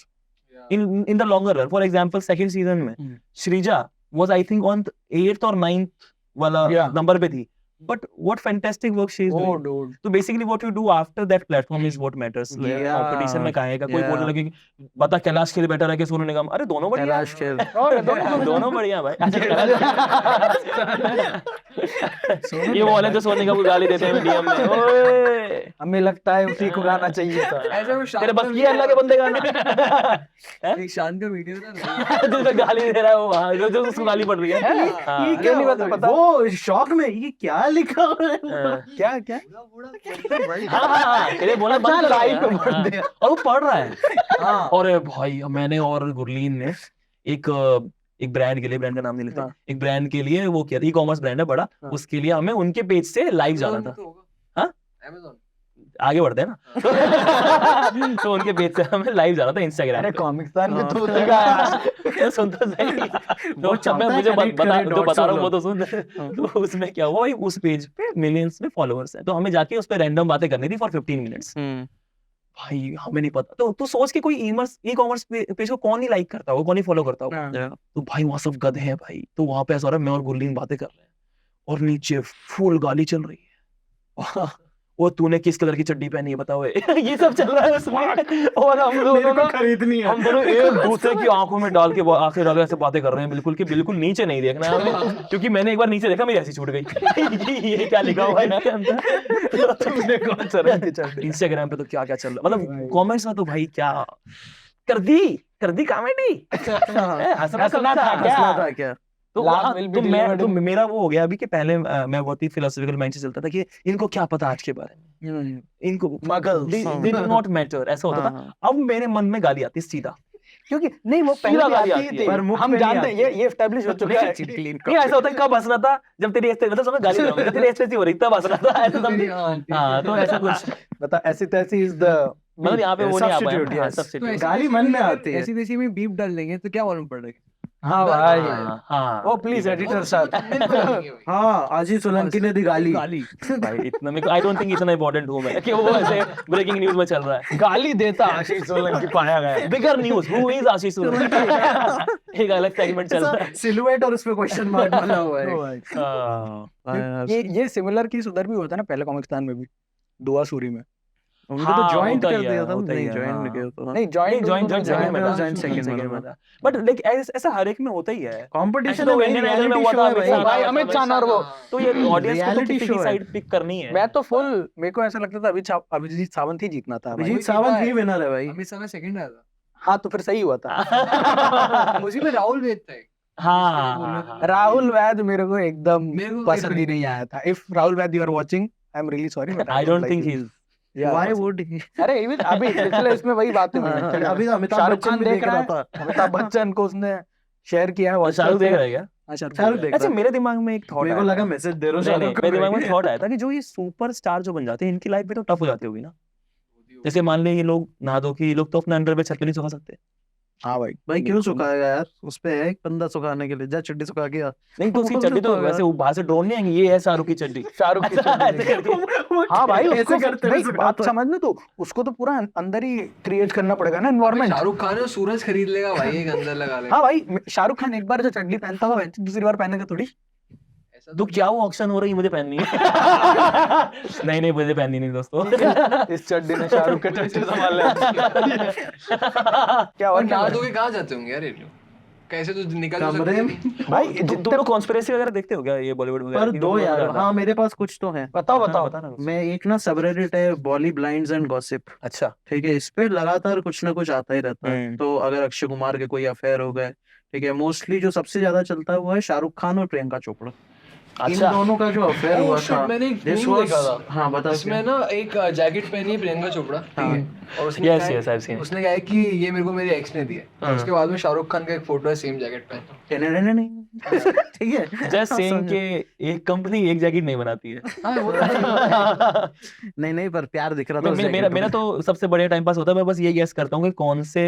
in the longer run. For example, second season में Sreeja was I think on 8th or 9th वाला नंबर पे थी, but what fantastic work she is doing. So basically what you do after that platform is what matters. Competition में कहाँ है, कोई बोलने लगे कि बता कैलाश खेल बेटर है कि सोनू निगम, अरे दोनों बढ़िया, कैलाश खेल दोनों बढ़िया भाई। ये वो वाले जो सोनू निगम को गाली देते हैं डीएम में, ओए हमें लगता है उसी को गाना चाहिए था, ऐसा वो तेरे बस की अल्लाह के बंदे गाना। एक शान का वीडियो था जो गाली दे रहा है वो वहाँ, जो उसको गाली पड़ रही है। ये क्या नहीं पता, वो शॉक में ये क्या लिखा हुआ है, क्या क्या तेरे बोला बंद कर, और वो पढ़ रहा है। अरे भाई मैंने और गुरलीन ने एक ब्रांड के लिए, ब्रांड का नाम नहीं लेते, हाँ। एक ब्रांड के लिए वो किया, ई-कॉमर्स ब्रांड है बड़ा, हाँ। उसके लिए हमें उनके पेज से लाइव जाना था। हाँ? Amazon। आगे बढ़ते हैं ना। तो उनके पेज से हमें लाइव जाना था इंस्टाग्राम अरे पे। कॉमिक्स में तू यार सुन तो सही। तो चाहता मैं है मुझे connect बता करे जो बता रहा हूँ वो dots तो सुन। तो उसमें क्या हुआ भाई, उस पेज पे मिलियंस में फॉलोअर्स हैं, तो हमें जाके उस पे रैंडम बातें करनी थी फॉर 15 मिनट्स। भाई हमें नहीं पता, तो तू सोच के कोई ई कॉमर्स पेज को कौन ही लाइक करता होगा, कौन ही फॉलो करता होगा। तो भाई वहां सब गधे हैं भाई, तो वहां पे ऐसा हो रहा है मैं और गुरलीन बातें कर रहे हैं और नीचे फुल गाली चल रही है। वो तूने किस कलर की चड्डी पहनी है बताओ, ये सब चल रहा है उसमें। और हम दोनों ना खरीदनी हम दोनों एक दूसरे की आंखों में डाल के आंखें डाल के ऐसे बातें कर रहे हैं, बिल्कुल कि बिल्कुल नीचे नहीं देखना है हमें, क्योंकि मैंने एक बार नीचे देखा मेरी ऐसी छूट गई। ये क्या लिखा हुआ है इसके अंदर। तुमने कौन सा रंग की चड्डी? इंस्टाग्राम पे तो क्या क्या चल रहा है, मतलब कमेंट्स में तो भाई क्या कर दी कॉमेडी। हंसना था क्या? तो Laugh will be delivered in- मेरा वो हो गया अभी कि पहले मैं बहुत ही फिलोसॉफिकल माइंड से चलता था कि इनको क्या पता आज के बारे में, इनको Muggles. They do not matter, ऐसा होता था। अब मेरे मन में गाली आती है सीधा, क्योंकि नहीं वो पहले सीधा भी गाली आती आती थी, है। पर मुख हम पे नहीं जानते हैं ये एस्टैब्लिश हो चुका है। नहीं ऐसा होता है कब हंसना था जब तेरी मतलब समझ गाली दे रहा हूं, जब तेरी एक्सप्रेसिव हो रही तब हंसना था, ऐसा समझ। हाँ तो ऐसा कुछ बता ऐसी तैसी इज द मतलब यहाँ पे वो नहीं आ पाया Substitute, ना, yes. substitute। गाली मन में आती है। ऐसी तैसी में बीप डाल देंगे तो क्या मालूम पड़ेगा। हाँ भाई हाँ ओ प्लीज एडिटर साहब हाँ आजी सोलंकी ने दी गाली। भाई इतना मेरे को आई डोंट थिंक इतना इंपॉर्टेंट हूँ मैं कि वो ऐसे ब्रेकिंग न्यूज में चल रहा है। गाली देता आशीष सोलंकी पाया गया है। बिगर न्यूज हु इज आशीष सोलंकी, एक अलग सेगमेंट चल रहा है। सिलुएट और उसपे क्वेश्चन मार्क बना हुआ ओ है। भाई। ये सिमिलर केस उधर भी होता है ना पहले कॉमिक्सतान में भी, दुआ सूरी में। उनको हाँ, तो ज्वाइंट होता ही कर है, दिया था, होता ही नहीं है, ज्वाइन हाँ। नहीं किया था। नहीं जॉइंट joint second में था, बट लाइक ऐसा हर एक में होता ही है। कंपटीशन तो इंडियन आइडल में हुआ था ओ भाई अमित शाह और वो तो ये ऑडियंस को तो Reality किसी show की है। साइड पिक करनी है। मैं तो फुल मेरे को ऐसा लगता था अभिजीत सावंत ही जीतना था भाई। अभिजीत सावंत ही विनर है भाई। अमित शाह का सेकंड आया था। हाँ तो फिर सही हुआ था। उसी में राहुल वेद था एक। हाँ राहुल वैद मेरे को एकदम मेरे को पसंद ही नहीं आया था। If Rahul Vaidya you are watching I am really sorry but I don't think he is. Why would he? अरे even अभी पिछले इसमें वही बात हुई हाँ, है। अभी तो अमिताभ शाहरुख बच्चन खान भी देख देख रहा रहा है, था। अमिताभ बच्चन को उसने शेयर किया है WhatsApp शाहरुख देख पे। रहा है क्या? हाँ, शाहरुख देख अच्छा रहा है। मेरे दिमाग में एक थॉट मेरे को लगा मैसेज दे रहे हो नहीं नहीं शाहरुख मेरे को। दिमाग में थॉट आया था कि जो ये सुपरस्टार जो बन जाते हैं इनकी लाइफ भी तो टफ हो जाती होगी ना। जैसे मान ले ये लोग नहा धो के ये लोग तो अपने अंडर पे छत पे नहीं सुखा सकते। हाँ भाई भाई क्यों सुखाएगा यार, उस पे है एक बंदा सुखाने के लिए, जा चड्डी सुखा के आ। नहीं तो उसकी वो चड्डी तो सुखाएगा। वैसे बाहर से ड्रोन नहीं आएंगे, ये है शाहरुख की चड्डी। शाहरुख की ऐसे चड्डी करके। हाँ भाई ऐसे उसको करते भाई हुए बात सुखाता है। समझ ले तो उसको तो पूरा अंदर ही क्रिएट करना पड़ेगा ना एनवायरनमेंट। शाहरुख खान है सूरज खरीद लेगा भाई, एक अंदर लगा लेगा। हाँ भाई शाहरुख खान एक बार जो चड्डी पहनता हुआ दूसरी बार पहनेगा थोड़ी। ऐसा तो क्या वो ऑप्शन हो रही है मुझे पहननी है? नहीं मुझे पहननी नहीं दोस्तों। इस चड्डी ने शाहरुख के चड्डी संभाल लिया। क्या और और नहा क्या धो के कहाँ जाते होंगे यार ये लोग? कैसे तो निकल तो कमरे सकते में। नहीं। भाई तुम लोग कॉन्स्पिरेसी वगैरह देखते हो क्या ये बॉलीवुड वगैरह पर की? दो यार, हाँ मेरे पास कुछ तो है। बताओ हाँ, बताओ बता ना। मैं एक ना सबरेडिट है बॉली ब्लाइंड्स एंड गॉसिप, अच्छा ठीक है, इस पे लगातार कुछ ना कुछ आता ही रहता है। हम्म। तो अगर अक्षय कुमार के कोई अफेयर हो गए, ठीक है, मोस्टली जो सबसे ज्यादा चलता है वो है शाहरुख खान और प्रियंका चोपड़ा। इन अच्छा दोनों का जो अफेयर हुआ था, मैंने एक this meme was- देखा था। हाँ बता इसमें ना एक जैकेट पहनी है प्रियंका चोपड़ा, ठीक है, और उसने Yes, कहा है- yes, I've seen it. उसने कहा है कि ये मेरे को मेरी एक्स ने दी है। हाँ। उसके बाद में शाहरुख खान का एक फोटो है सेम जैकेट पहन। ठीक है, जस्ट सेइंग कि एक कंपनी एक जैकेट नहीं बनाती है। हाँ वो तो नहीं नहीं पर प्यार दिख रहा था उस मेरा jacket मेरा में। तो सबसे बढ़िया टाइम पास होता है, मैं बस ये गेस करता हूँ कि कौन से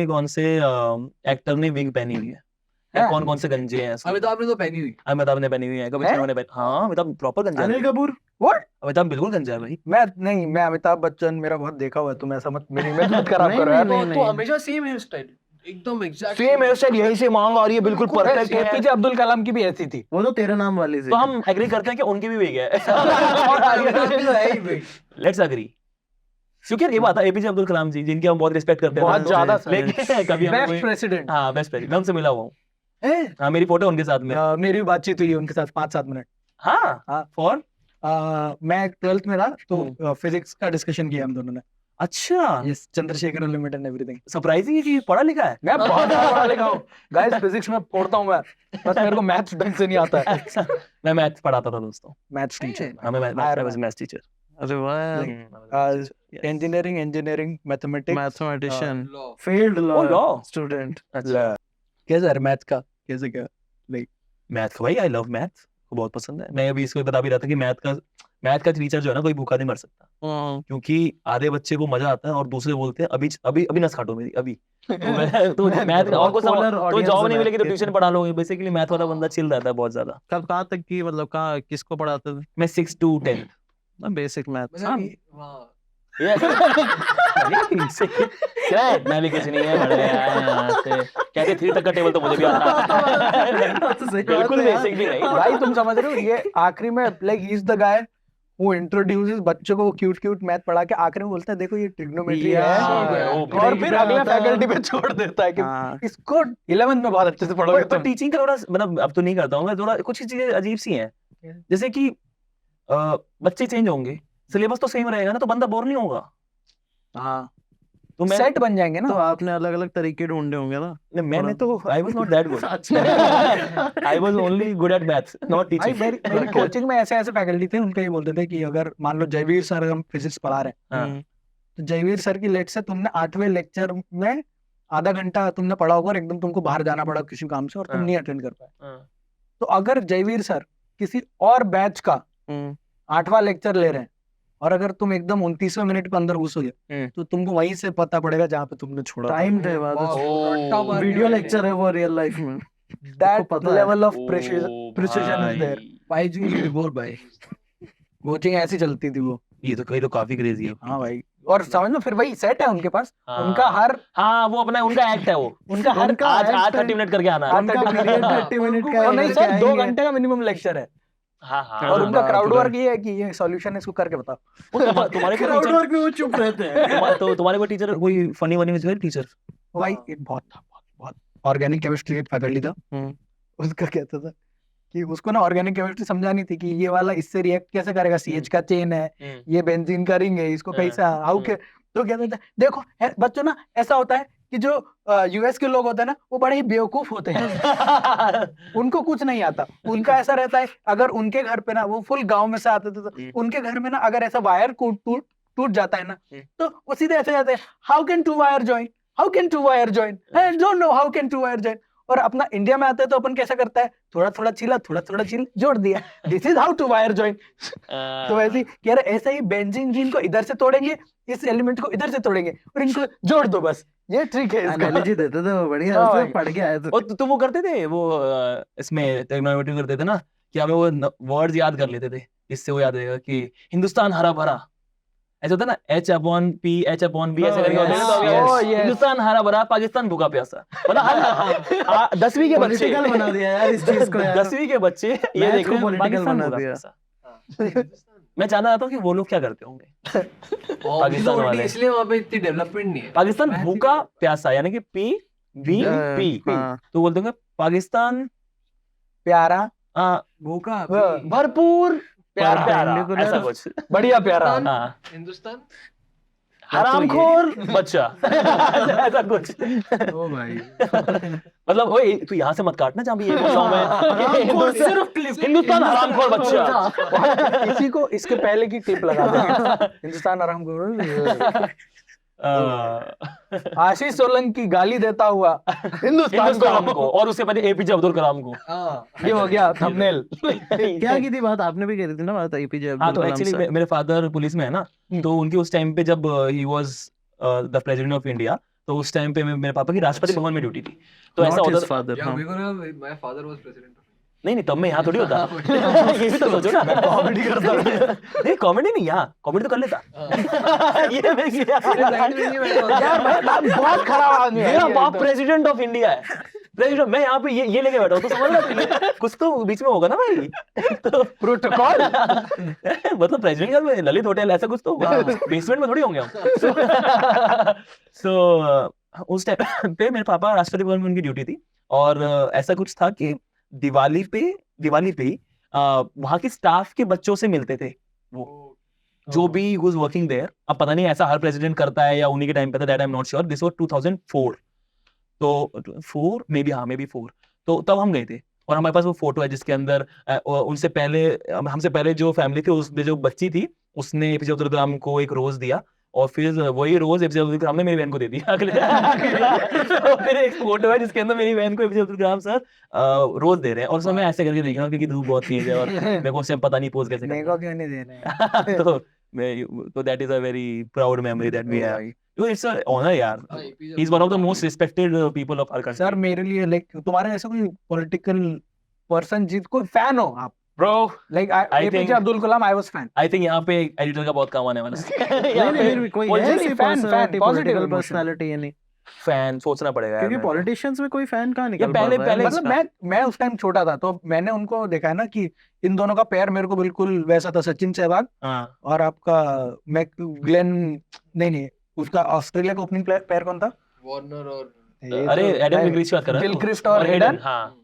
एक्टर ने विग पहनी हुई है या है? कौन से गंजे हैं इसमें। अमिताभ ने तो पहनी हुई। अमिताभ ने पहनी हुई है, कभी है? शर्मा ने पहनी। हाँ अमिताभ प्रॉपर गंजा अनिल है। कपूर। व्हाट अमिताभ बिल्कुल गंजा है भाई। मैं अमिताभ बच्चन मेरा बहुत देखा हुआ है, तुम ऐसा मत मेरी इमेज मत खराब नहीं, करो यार। नहीं, तो हमेशा सेम हेयर स्टाइल, एकदम एग्जैक्ट सेम हेयर स्टाइल यहीं से मांग आ रही है, बिल्कुल परफेक्ट है। एपीजे अब्दुल कलाम की भी ऐसी थी। वो तो तेरे नाम वाली थी। तो हम एग्री करते हैं कि उनकी भी विग है। Let's agree. क्योंकि यार ये बात है एपीजे अब्दुल कलाम जी जिनकी हम बहुत रिस्पेक्ट करते हैं, बहुत ज्यादा सर। लेकिन कभी हम बेस्ट प्रेसिडेंट। हाँ बेस्ट प्रेसिडेंट, मैं उनसे मिला हुआ हूँ। हाँ मेरी फोटो उनके साथ में। मेरी भी बातचीत हुई है उनके साथ 5-7 मिनट। हाँ हाँ। फॉर मैं 12th में था तो फिजिक्स का डिस्कशन किया हम दोनों ने। अच्छा yes Chandrashekhar limit and everything. Surprising है कि पढ़ा लिखा है। मैं बहुत ज्यादा पढ़ा लिखा हूँ गाइस, फिजिक्स में फोड़ता हूँ मैं, बस मेरे को मैथ्स ढंग से नहीं आता है। अच्छा मैं मैथ पढ़ाता था दोस्तों। मैथ्स टीचर, हाँ मैं मैथ्स टीचर। अरे वाह, engineering mathematics mathematician, law. Failed Oh, law. Student. अच्छा कैसा है मैथ्स का, कैसे क्या? मैथ का भाई, आई लव मैथ, बहुत पसंद है। मैं अभी इसको बता भी रहा था कि मैथ का टीचर जो है ना, कोई भूखा नहीं मर सकता, क्योंकि आधे बच्चे को मजा आता है और दूसरे बोलते हैं अभी अभी अभी नस काटो मेरी अभी। तो मैथ और कुछ तो जॉब नहीं मिलेगी तो ट्यूशन पढ़ा लोगे। बेसिकली मैथ वाला बंदा चिल रहता है बहुत ज्यादा। कब कहाँ तक की, मतलब कहाँ किसको पढ़ाते थे? मैं 6 to 10 बेसिक मैथ। मैं भी कुछ नहीं है, बड़े यहाँ से कहते 3 तक का टेबल तो मुझे भी आता है। बिल्कुल बेसिक भी नहीं भाई, तुम समझ रहे हो, ये आखिरी में like he is the guy who introduces बच्चों को क्यूट मैथ पढ़ा के आखिरी में बोलता है देखो ये ट्रिग्नोमेट्री है, और फिर अगले फैकल्टी पे छोड़ देता है कि इसको 11th में बहुत अच्छे से पढ़ोगे। पर टीचिंग का थोड़ा, मतलब अब तो नहीं करता हूँ मैं, थोड़ा कुछ चीजें अजीब सी हैं, जैसे कि बच्चे चेंज होंगे, सिलेबस तो सेम रहेगा ना, तो बंदा बोर नहीं होगा। हाँ, तो मैं सेट बन जाएंगे ना। तो आपने अलग अलग तरीके ढूंढे होंगे ना? मैंने तो I was not that good, I was only good at maths, not भाई टीचिंग। मेरी कोचिंग में ऐसे फैकल्टी थे, उनका ये बोलते थे कि अगर मान लो जयवीर सर हम फिजिक्स पढ़ा रहे हैं, तो जयवीर सर की लेट से तुमने 8वें लेक्चर में आधा घंटा तुमने पढ़ा होगा और एकदम तुमको बाहर जाना पड़ा किसी काम से और तुम नहीं अटेंड कर पाए, तो अगर जयवीर सर किसी और बैच का 8वां लेक्चर ले रहे हैं और अगर तुम एकदम 29वें मिनट के अंदर घुसोगे तो तुमको वहीं से पता पड़ेगा जहाँ पे तुमने छोड़ा। टाइम थे वीडियो लेक्चर है वो रियल लाइफ में। That level of precision is there. भाई जी बिल्कुल भाई, कोचिंग ऐसी चलती थी वो। ये तो कहीं तो काफी क्रेजी है। हाँ भाई, और समझ लो फिर वही सेट है उनके पास, उनका हर वो अपना उनका एक्ट है, वो उनका हर आज 30 मिनट करके आना है, 30 मिनट का नहीं सर 2 घंटे का मिनिमम लेक्चर है। हाँ, और उनका क्राउड वर्क ये है कि ये सॉल्यूशन है, इसको करके बताओ। तुम्हारे क्राउड वर्क में वो चुप रहते हैं। तो तुम्हारे कोई टीचर, कोई फनी टीचर? भाई एक बहुत ऑर्गेनिक केमिस्ट्री एक फैकल्टी था, उसका कहता था कि उसको ना ऑर्गेनिक केमिस्ट्री समझानी थी कि ये वाला इससे रिएक्ट कैसे करेगा, CH का चेन है, ये बेंजीन का रिंग है, इसको कैसा हाउ के, तो कहता था देखो बच्चों ना ऐसा होता है कि जो US के लोग होते हैं ना वो बड़े ही बेवकूफ होते हैं, उनको कुछ नहीं आता। उनका ऐसा रहता है अगर उनके घर पे ना, वो फुल गांव में से आते थे, तो उनके घर में ना अगर ऐसा वायर टूट जाता है ना, तो वो सीधे ऐसे जाते हैं, how can 2 wire join, how can 2 wire join, I don't know how can 2 wire join. और अपना इंडिया में आते हैं तो अपन कैसा करता है, थोड़ा थोड़ा छीला जोड़ दिया, this is how 2 wire join. तो वैसे कह रहे ऐसे ही बेंजीन को इधर से तोड़ेंगे, इस एलिमेंट को इधर से तोड़ेंगे और इनको जोड़ दो, बस ये ट्रिक है इसका। एनालॉजी देते थे वो, बढ़िया उसमें पढ़ के आए थे। और तुम वो करते थे, वो इसमें ट्रिग्नोमेट्री करते थे ना, कि हमें वो वर्ड्स याद कर लेते थे, इससे वो याद रहेगा कि हिंदुस्तान हरा भरा, ऐसा होता है ना, H/P H/B ऐसे करके होता है ना, तो हिंदुस्तान हरा भरा, पाकिस्तान भूखा प्यासा। मतलब 10वीं के बच्चे बना दिया यार इस चीज को, 10वीं के बच्चे ये देख रहे हैं पाकिस्तान भूखा प्यासा। मैं जानना चाहता हूँ कि वो लोग क्या करते होंगे पाकिस्तान वाले, इसलिए वहाँ पे इतनी डेवलपमेंट नहीं है। पाकिस्तान भूखा प्यासा यानी कि PVP, तो बोलते होंगे पाकिस्तान प्यारा, भूखा भरपूर प्यारा, ऐसा कुछ बढ़िया प्यारा, हिंदुस्तान हरामखोर बच्चा, ऐसा कुछ। ओ भाई मतलब ओए तू यहाँ से मत काटना जहाँ भी ये भाषाओं में हिंदुस्तान हरामखोर बच्चा। इसी को इसके पहले की क्लिप लगा देंगे, हिंदुस्तान हरामखोर, आशीष सोलंकी गाली देता हुआ हिंदुस्तान को, और उससे पहले APJ अब्दुल कलाम को। ये हो गया थंबनेल। क्या की थी बात, आपने भी करी थी ना बात APJ अब्दुल हाँ, तो कलाम एक्चुअली मेरे फादर पुलिस में है ना, तो उनके उस टाइम पे जब he was the president of India, तो उस टाइम पे मेरे पापा की राष्ट्रपति भवन में ड्यूटी थी, तो ऐसा होता था। फादर, या माय फादर वाज प्रेसिडेंट। नहीं तब मैं यहाँ थोड़ी होता। ये भी तो सोचो ना, कॉमेडी करता। नहीं कॉमेडी नहीं, यहाँ कॉमेडी तो कर लेता। ये मैं यार बहुत खराब आदमी है, मेरा बाप प्रेसिडेंट ऑफ इंडिया है, प्रेसिडेंट, मैं यहाँ पे ये लेके बैठा हूँ, तो समझ रहा कुछ तो बीच में होगा ना भाई, तो प्रोटोकॉल मतलब प्रेसिडेंट का ललित होटल ऐसा कुछ तो होगा, बेसमेंट में थोड़ी होंगे हम। सो उस टाइम पे मेरे पापा राष्ट्रपति भवन में उनकी ड्यूटी थी, और ऐसा कुछ था कि दिवाली पे ही वहां के स्टाफ के बच्चों से मिलते थे वो, जो भी वाज वर्किंग देयर। अब पता नहीं ऐसा हर प्रेसिडेंट करता है या उन्हीं के टाइम पे था, that I am not sure. This was 2004, तो 4 मे बी 4, तो तब हम गए थे, और हमारे पास वो फोटो है जिसके अंदर हमसे पहले जो फैमिली थी, उसमें जो बच्ची थी उसने APJ अब्दुल कलाम को एक रोज दिया, और फिर वही रोज एपीजे अब्दुल कलाम ने मेरी बहन को दे दिया अगले तो फिर एक फोटो है जिसके अंदर मेरी बहन को एपीजे अब्दुल कलाम सर रोज दे रहे हैं और सर मैं ऐसे करके देख रहा हूँ क्योंकि धूप बहुत तेज है और मेरे को उससे पता नहीं पोज कैसे मेरे करना को क्यों नहीं दे रहे है। तो that is a very proud memory that we have. It's a honour यार, he is one of the most respected people of our country. Sir मेरे लिए लाइक तुम्हारे ऐसा कोई पॉलिटिकल पर्सन जिसको फैन हो आप? Bro like I APJ think- Abdul Kalam I was fan. I think यहाँ पे एडिटर का बहुत काम आने वाला है। नहीं कोई है Political ऐसी fan, personality, positive political emotion. Personality नहीं, फैन सोचना पड़ेगा यार क्योंकि मेरे को। पॉलिटिशियंस में कोई फैन कहाँ निकल पहले- पाता है? पहले- मतलब मैं उस टाइम छोटा था तो मैंने उनको देखा है ना कि इन दोनों का पेयर मेरे को बिल्कुल वैसा था, सचिन सहवाग हाँ और आपका ग्लेन, नहीं उसका ऑस्ट्रेलिया का ओपनिंग पेयर कौन था? वार्नर और ये अरे तो- एडम गिलक्रिस्ट की बात कर रहा है गिलक्रिस्ट और हेडन, हाँ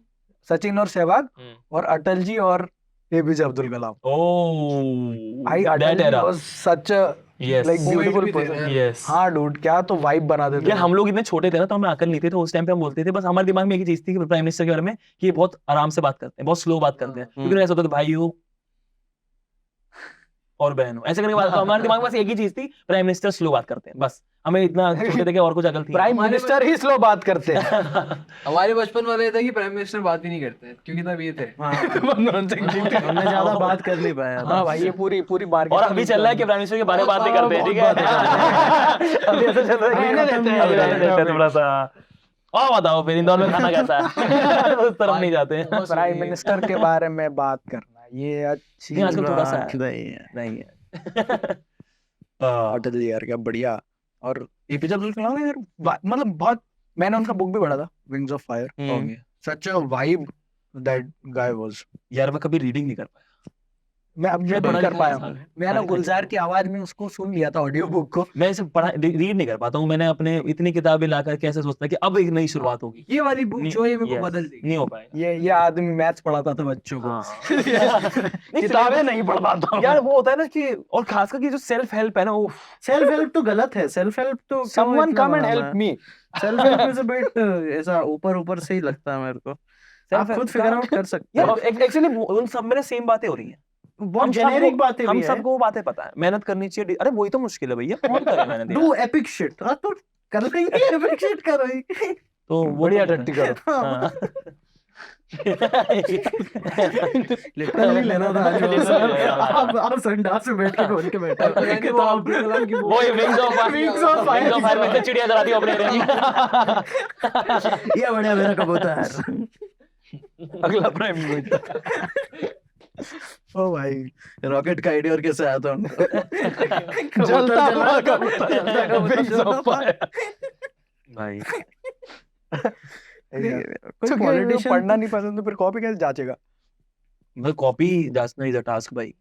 सचिन और सहवाग हम्म। और अटल जी और एपीजे अब्दुल कलाम। ओह भाई Atal that ji era, was such a yes like beautiful भी थे पर्सन। ना। यस। हाँ डूड, क्या तो वाइब बना देते यार हम लोग इतने छोटे थे ना तो हमें अकल नहीं थी, तो उस टाइम पे हम बोलते थे, बस हमारे दिमाग में एक ही चीज थी कि प्राइम मिनिस्टर के बारे में कि ये बहुत आराम से बात करते हैं, बहुत स्लो बात करते हैं, क्योंकि ऐसा होता था भाइयों और बहनों ऐसे करके बात, तो हमारे दिमाग में बस एक ही चीज थी, प्राइम मिनिस्टर स्लो बात करते हैं, बस हमें इतना छोटे थे कि और कुछ अकल थी। प्राइम मिनिस्टर ही स्लो बात करते हैं। हमारे बचपन वाले था कि प्राइम मिनिस्टर बात ही नहीं करते क्योंकि तब ये थे। हमने ज्यादा बात कर नहीं पाया था। हाँ भाई ये पूरी बार और अभी चल रहा है कि प्राइम मिनिस्टर के बारे में बात नहीं करते हैं, ठीक है। अभी ऐसा चल रहा है रहने देते हैं, अभी रहने देते हैं थोड़ा सा। और बताओ फिर इंदौर में खाना कैसा है? उस तरफ नहीं जाते हैं। प्राइम मिनिस्टर के बारे में बात करना ये अच्छी नहीं, आजकल थोड़ा सा बात नहीं है। नहीं है। अटल जी यार क्या बढ़िया। और एपीजे अब्दुल कलाम यार मतलब बहुत, मैंने उनका बुक भी पढ़ा था, wings of fire, such a vibe that guy was. यार मैं कभी रीडिंग नहीं कर पाया। मैं अब ये बड़ा नहीं कर ही पाया साल हूँ। है। मैं ना गुलजार की आवाज में उसको सुन लिया था ऑडियो बुक को। मैं इसे पढ़ा रीड नहीं कर पाता हूँ। मैंने अपने इतनी किताबें लाकर कैसे सोचता कि अब एक नई शुरुआत होगी, ये वाली बुक जो है मेरे को Yes, बदल देगी। नहीं हो पाएगा। ये आदमी मैथ्स पढ़ाता था बच्चों को। हाँ। किताबें नहीं पढ़ पाता हूँ। यार वो होता है ना कि, और खासकर कि जो सेल्फ हेल्प है ना, वो सेल्फ हेल्प तो गलत है, सेल्फ हेल्प तो someone come and help me. Self help is a bit ऐसा ऊपर से ही लगता है मेरे को। आप खुद फिगर आउट कर सकते यार हो। एक्चुअली उन सब में सेम बातें हो रही हैं। बहुत जेनेरिक बातें हम भी है। सबको वो बातें पता है, मेहनत करनी चाहिए। अरे वही तो मुश्किल है भैया, कौन करे मेहनत यार? Do epic shit. हाँ तो कर लेंगे, एपिक शिट करो ही। तो वो बढ़िया तो टट्टी करो। हाँ। लिटरली लेना था आज। आप संडास में बैठ के खोल के बैठे हो। यानी वो अब्दुल कलाम की बुक वो विंग्स ऑफ फायर में से चिड़िया जलाती है अपने ये बढ़िया मेरा कबूतर। अगला प्राइम मिनिस्टर। ओ भाई रॉकेट का आइडिया और कैसे आया था उनको? जलता हुआ कबूतर, wings of fire। भाई। तो पॉलिटिशियन पढ़ना नहीं पसंद तो फिर कॉपी कैसे जांचेगा? मैं कॉपी जांचना इज अ टास्क भाई।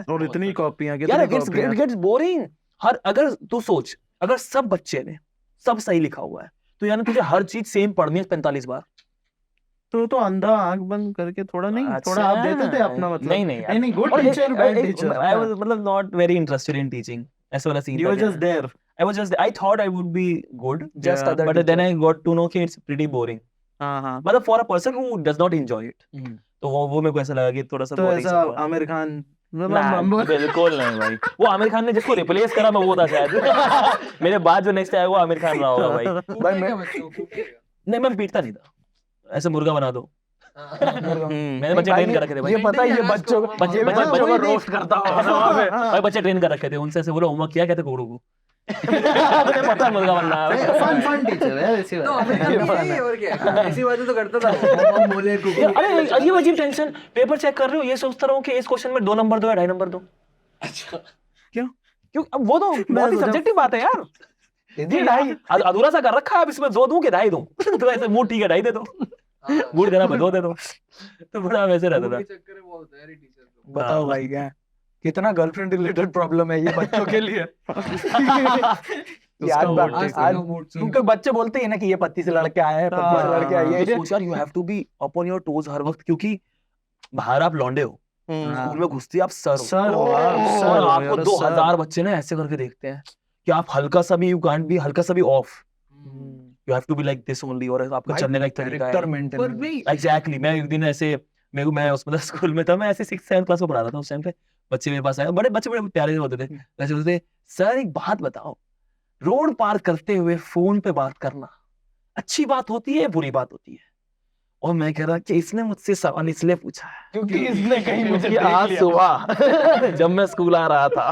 और इतनी कॉपियां, यार कितनी इट्स कॉपियां। Gets boring. हर अगर तू सोच, अगर सब बच्चे ने सब सही लिखा हुआ है तो यानी तुझे हर चीज सेम पढ़नी है 45 बार। तो अंधा आंख बंद करके थोड़ा नहीं, थोड़ा आप देते थे अपना मतलब। नहीं यार। नहीं good teacher, bad teacher. I was मतलब not very interested in teaching. ऐसा वाला scene You था were क्या? just there. I thought I would be good, Just Yeah. other but then teacher. I got to know कि it's pretty boring. हाँ। मतलब for a person who does not enjoy it, हम्म। तो वो मेरे को ऐसा लगा कि थोड़ा सा तो boring ऐसा सा हुआ। आमिर खान ना, बिल्कुल नहीं भाई। वो आमिर खान ने जिसको रिप्लेस करा मैं वो था शायद। मेरे बाद जो नेक्स्ट आया वो आमिर खान रहा होगा भाई। भाई मैं बच्चों को कूटेगा। नहीं मैं पीटता नहीं था, ऐसे मुर्गा बना दो। मैंने बच्चे भाई ट्रेन कर रखे थे भाई। ये पता है ये बच्चों को बच्चे रोस्ट करता हूँ। भाई बच्चे ट्रेन कर रखे थे, उनसे ऐसे बोलो होमवर्क किया, कहते कोड़ू को। मुझे पता है मुर्गा बनना है। फन टीचर है ऐसी तो बात। अमेरिकन में और क्या ऐसी बातें तो करता था। हम बोले कुकू। अरे अजीब अजीब टेंशन, पेपर चेक कर रहे हो ये सोचता रहूं कि इस क्वेश्चन में 2 नंबर दो या 2.5 नंबर दो। अच्छा क्यों? अब वो तो बहुत ही सोचा- सब्जेक्टिव बात है यार। ढाई अधूरा सा कर रखा है, अब इसमें 2 दूं कि 2.5 दूं? तो ऐसे मूड ठीक है 2.5 दे दो, मूड खराब है 2 दे दो। तो बड़ा वैसे रहता था। चक्कर में बहुत होता है यार टीचर को। बताओ भाई क्या कितना गर्लफ्रेंड रिलेटेड प्रॉब्लम है ये बच्चों के लिए। यार mood आज आज मूड क्योंकि बच्चे बोलते हैं ना कि ये पत्ती से लड़के आए हैं, पत्ती से लड़के आए हैं। तो सोच यार you have to be up on your toes हर वक्त, क्योंकि बाहर आप लौंडे हो, स्कूल में घुसते आप सर हो। सर हो, सर और हो, आपको you're a 2000 बच्चे ना ऐसे करके देखते हैं कि आप हल्का सा भी, यू कांट बी हल्का सा भी off, you have to be like this only. और आपका भाई, चलने का एक तरीका कैरेक्टर है। मेंटेन। पर भाई एग्जैक्टली। मैं एक दिन ऐसे मेरे को, मैं उसमें स्कूल में था, मैं ऐसे 6th-7th क्लास में पढ़ा रहा था उस टाइम पे। बच्चे मेरे पास आए, बड़े बच्चे बड़े प्यारे होते थे, वैसे बोलते सर एक बात बताओ, रोड पार करते हुए फोन पे बात करना अच्छी बात होती है या बुरी बात होती है? और मैं कह रहा कि इसने मुझसे सवाल इसलिए पूछा है क्योंकि इसने कहीं मुझे क्योंकि आज सुबह जब मैं स्कूल आ रहा था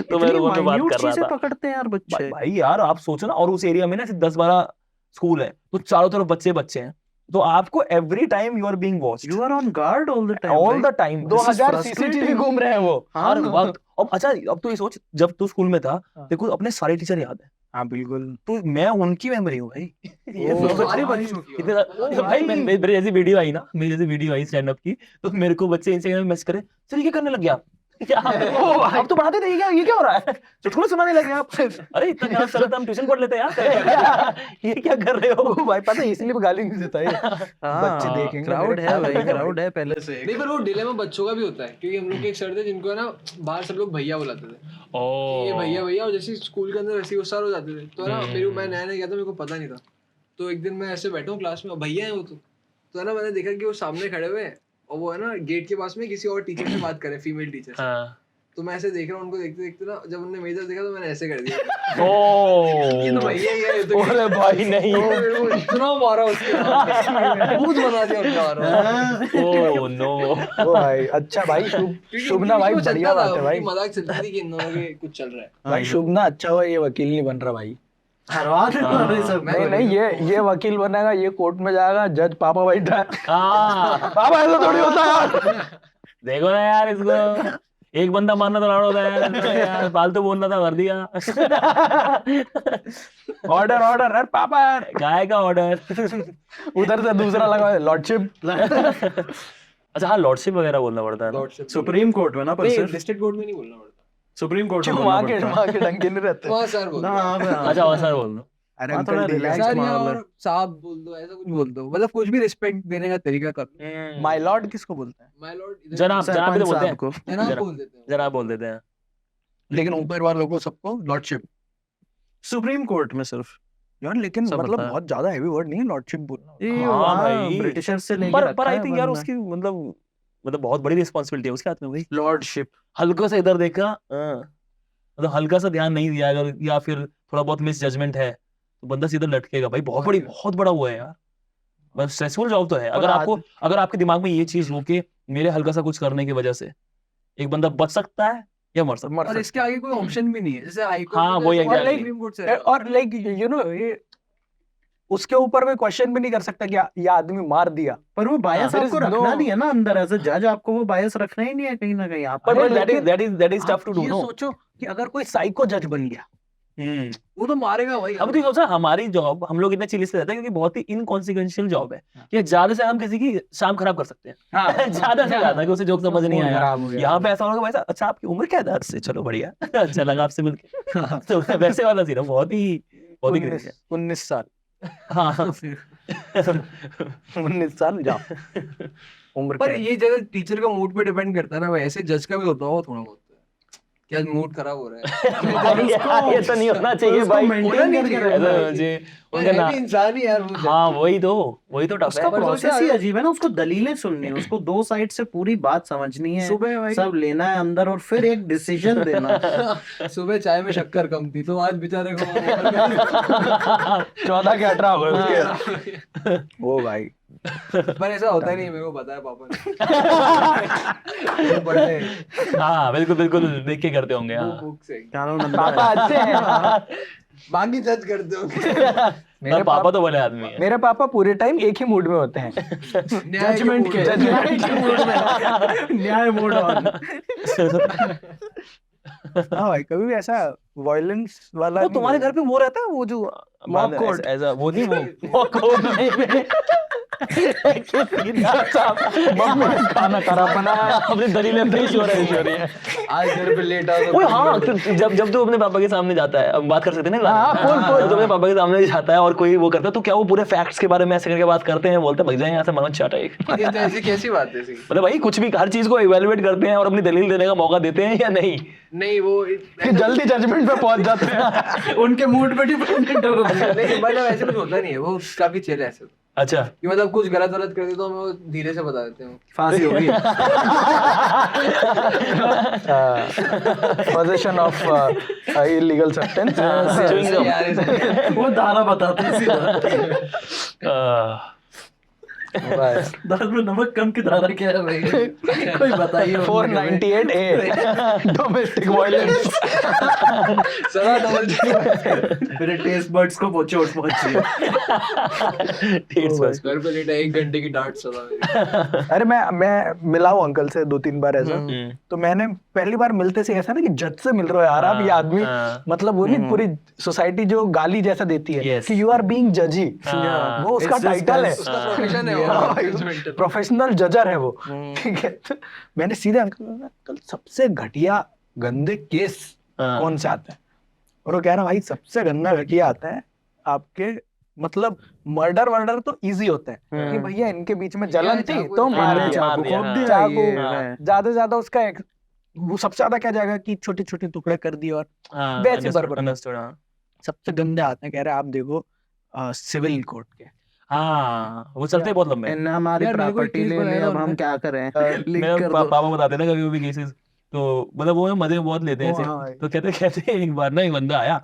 तो मैं रोड पे बात कर रहा था। पकड़ते हैं यार बच्चे। भाई यार आप सोचो ना, और उस एरिया में ना 10-12 स्कूल है, तो चारों तरफ बच्चे हैं, तो आपको every time you are being watched, you are on guard all the time, all the time. 2000 CCTV घूम रहे हैं वो हर वक्त। अब अच्छा, अब तो ये सोच, जब तू स्कूल में था देखो अपने सारे टीचर याद है। हाँ बिल्कुल। तो मैं उनकी मेमोरी हूँ भाई। ये ओ, सोचो, सारे बच्चों की। इतने भाई मेरी जैसी वीडियो आई ना, मेरी जैसी वीडियो आई स्टैंड अप की, तो मेरे को बच्चे इंस्टाग्राम में मैसेज करे, सर ये क्या करने लग गया आप? क्या आप तो पढ़ाते थे, क्या ये क्या हो रहा है? चुटकुले सुनाने लगे आप? अरे इतना ख्याल चला था, हम ट्यूशन पढ़ लेते यार। ये क्या कर रहे हो भाई? पता है इसलिए गाली नहीं देता है, बच्चे देखेंगे। क्राउड है भाई, क्राउड है पहले से। नहीं पर वो डिलेमा बच्चों का भी होता है, क्योंकि हम लोग के एक सर थे जिनको है ना बाहर सब लोग भैया बुलाते थे, ओ ये भैया भैया, और जैसे स्कूल के अंदर वैसे गुस्सा हो जाते थे। तो है ना मेरे को, मैं नया नया गया था, मेरे को पता नहीं था, तो एक दिन मैं ऐसे बैठा हूँ क्लास में, भैया है वो तो है ना, मैंने देखा कि वो सामने खड़े हुए हैं और वो है ना गेट के पास में किसी और टीचर से बात करे, फीमेल टीचर से। तो मैं ऐसे देख रहा हूँ उनको, देखते देखते ना जब उन्होंने मेजर देखा तो मैंने ऐसे कर दिया। ओ ये तो भैया ही है, ये तो अरे भाई नहीं, इतना मारा उसके भूत बना दिया उनका मारा। Oh no. ओ भाई अच्छा भाई, शुभना भाई बढ़िया बात है भाई, मजाक चलती थी कि इन दोनों के कुछ चल रहा है। भाई शुभना अच्छा हुआ ये वकील नहीं बन रहा भाई। नहीं ये वकील बनेगा, ये कोर्ट में जाएगा, जज पापा बैठा है। पापा ऐसा थोड़ी होता है यार। देखो ना यार, इसको एक बंदा मारना तो लाड़ होता है यार, फालतू बोलना था कर दिया। ऑर्डर ऑर्डर, अरे पापा यार काय का ऑर्डर? उधर से दूसरा लगा, लॉर्डशिप। अच्छा हाँ, लॉर्डशिप वगैरह बोलना पड़ता है ना? सुप्रीम कोर्ट में ना, पर सिर्फ डिस्ट्रिक्ट कोर्ट में नहीं बोलना पड़ता, सुप्रीम कोर्ट में वहाँ के डंके नहीं रहते। वहाँ सर बोल दो। अच्छा वहाँ सर बोल दो। अरे हाँ, थोड़ा अंकल relax सर या माहौल है। और साहब बोल दो, ऐसा कुछ बोल दो, मतलब कुछ भी रिस्पेक्ट देने का तरीका कर। माय लॉर्ड किसको बोलते हैं? माय लॉर्ड जनाब, जनाब भी तो बोलते हैं, को जनाब बोल देते हैं। जनाब बोल देते हैं। लेकिन ऊपर वालों को सबको लॉर्डशिप। सुप्रीम कोर्ट में सिर्फ यार लेकिन सब मतलब पता है। बहुत ज्यादा हैवी वर्ड नहीं है लॉर्डशिप बोलना। ये हाँ वहाँ भाई। ब्रिटिशर से लेके पर रखा आई है थिंक यार वरना। उसकी मतलब बहुत बड़ी रिस्पॉन्सिबिलिटी है उसके हाथ में भाई। लॉर्डशिप हल्का सा इधर देखा, मतलब हल्का सा ध्यान नहीं दिया अगर, या फिर थोड़ा बहुत मिस जजमेंट है, तो बंदा सीधा लटकेगा भाई। बहुत बड़ा हुआ है यार, बस स्ट्रेसफुल जॉब तो है। अगर आपके दिमाग में ये चीज हो कि मेरे हल्का सा कुछ करने की वजह से एक बंदा बच सकता है या मर सकता है। और इसके आगे कोई ऑप्शन भी नहीं है, जैसे हाई कोर्ट हाँ, वही exactly। सुप्रीम कोर्ट से और लाइक यू नो ये उसके ऊपर में क्वेश्चन भी नहीं कर सकता कि ये आदमी मार दिया। पर वो बायस there आपको is रखना no- नहीं है ना अंदर, एज अ जज आपको वो बायस रखना ही नहीं है कहीं ना कहीं आप। पर लेकिन that is tough to do, ये no? सोचो कि अगर कोई साइको जज बन गया, वो तो मारेगा भाई। अब देखो सर, हमारी जॉब हम लोग इतने चिल से रहते हैं क्योंकि बहुत ही इनकॉन्सिक्वेंशियल जॉब है कि ज्यादा से हम किसी की शाम खराब कर सकते हैं। ज्यादा से ज्यादा कि उसे जोक समझ नहीं आया। यहाँ पे ऐसा होगा भाई साहब, अच्छा आपकी उम्र क्या है? 10 से, चलो बढ़िया, अच्छा लगा आपसे मिलके। तो वैसे वाला सीन बहुत ही क्रेजी है। 19 साल हाँ 19 साल जाओ उम्र पर क्या है? ये जगह टीचर का मूड पे डिपेंड करता है ना भाई, ऐसे जज का भी होता होगा थोड़ा बहुत, क्या मूड खराब हो रहा है। ये तो नहीं होना चाहिए उसको भाई, maintain होना नहीं करके चाहिए। रखना ऐसा है। जी, पर उनका है ना, भी इंसान ही यार वो। हाँ वही तो टफ उसका है। पर प्रोसेस ही सोचा- अजीब है ना, उसको दलीलें सुननी है, उसको दो साइड से पूरी बात समझनी है, सुबह भाई सब लेना है अंदर और फिर एक डिसीजन देना है। सुबह चाय में शक्कर कम थी तो आज बेचारे को 14 के 18 हो गए उसके। ओ भाई पर ऐसा होता ही नहीं, मेरे को पता है पापा ने। बड़े हाँ बिल्कुल देख के करते होंगे। हाँ बुक से क्या नाम नंदा पापा है? अच्छे हैं। बाकी जज करते हो। मेरे पापा तो बड़े आदमी है। मेरे पापा पूरे टाइम एक ही मूड में होते हैं, जजमेंट के न्याय मोड ऑन। हाँ भाई कभी भी ऐसा वायलेंस वाला वो नहीं तुम्हारे हुआ। घर पे वो रहता है, वो जो Mock court। ऐसा वो नहीं, वो कोड नहीं खाना खराब बना अपने दलीलें पेश हो रही है। आज घर पे लेट आओ ओए हाँ, जब तू अपने पापा के सामने जाता है, अब बात कर सकते हैं ना? हाँ, बोल। जब तू अपने पापा के सामने जाता है और कोई वो करता है, तो क्या वो पूरे फैक्ट्स के बारे में ऐसे करके बात करते हैं, बोलते हैं भाग जाए यहाँ से, मनोज चाटा एक। ये तो ऐसी कैसी बात है ऐसी? मतलब भाई कुछ भी, हर चीज को इवेलुएट करते हैं और अपनी दलील देने का मौका देते हैं या नहीं? नहीं वो कि जल्दी जजमेंट पे पहुंच जाते हैं। उनके मूड पे डिपेंडेंट हो। नहीं मतलब ऐसे कुछ होता नहीं है, वो काफी चिल है ऐसे। अच्छा कि मतलब कुछ गलत कर दे तो हमें वो धीरे से बता देते हैं। फांसी होगी। Position of illegal substance. chewing gum. वो धारा बताते हैं सीधा। दाल में नमक कम की धारा क्या है भाई? कोई बताइए। 498A domestic violence. सदा डबल मेरे टेस्ट बड्स को चोट पहुंची है। घर पे लेटा 1 घंटे की डांट सदा मेरी। अरे मैं मिला हूँ अंकल से 2-3 बार ऐसा। तो मैंने पहली बार मिलते से ऐसा ना कि जज से मिल रहे हो यार आप, ये आदमी मतलब वो नहीं पूरी सोसाइटी जो गाली जैसा देती है कि यू आर बीइंग जजी, वो उसका टाइटल है, उसका प्रोफेशन है। प्रोफेशनल जजर है वो। ठीक है, तो मैंने सीधे अंकल सबसे घटिया गंदे केस कौन से आते हैं, और वो कह रहा भाई सबसे गंदा घटिया आता है आपके मतलब मर्डर तो इजी होता है कि भैया इनके बीच में जलन थी तो मार दिया, चाकू ज्यादा से ज्यादा उसका वो सबसे ज्यादा क्या जाएगा कि छोटे छोटे टुकड़े कर दिए और वैसे बर्बाद। सबसे गंदे आते हैं कह रहे आप देखो सिविल कोर्ट के। हाँ वो चलते हैं बहुत लंबे। इनने हमारी प्रॉपर्टी ले ली, अब हम क्या करें? मेरे पापा बताते ना कभी भी केसेस, तो मतलब वो मजे बहुत लेते हैं ऐसे। तो कहते एक बार ना एक बंदा आया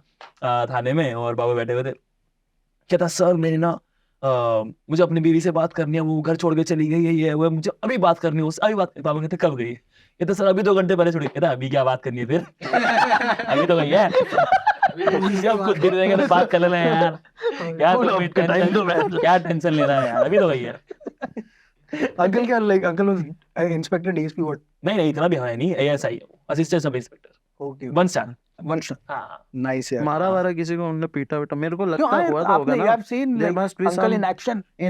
थाने में और पापा बैठे हुए थे, कहता सर मेरी ना मुझे अपनी बीवी से बात करनी है, वो घर छोड़ के चली गई है, ये वो मुझे अभी बात करनी है उससे, अभी बात। पापा कहते कब गई? कहता सर अभी 2 घंटे पहले छोड़ी। कहता अभी क्या बात करनी है फिर? अभी तो गई है, जब कुछ दिन रहेगा तो बात कर लेना यार, क्या टेंशन ले रहा है यार, अभी तो गई है। अंकल क्या like uncle inspector DSP what? नहीं इतना भी है नहीं, ASI assistant sub inspector. Okay, 1 star. हाँ नाइस यार। मारा वारा किसी को उन्होंने पीटा मेरे को लगता हुआ तो होगा ना। You have seen like uncle in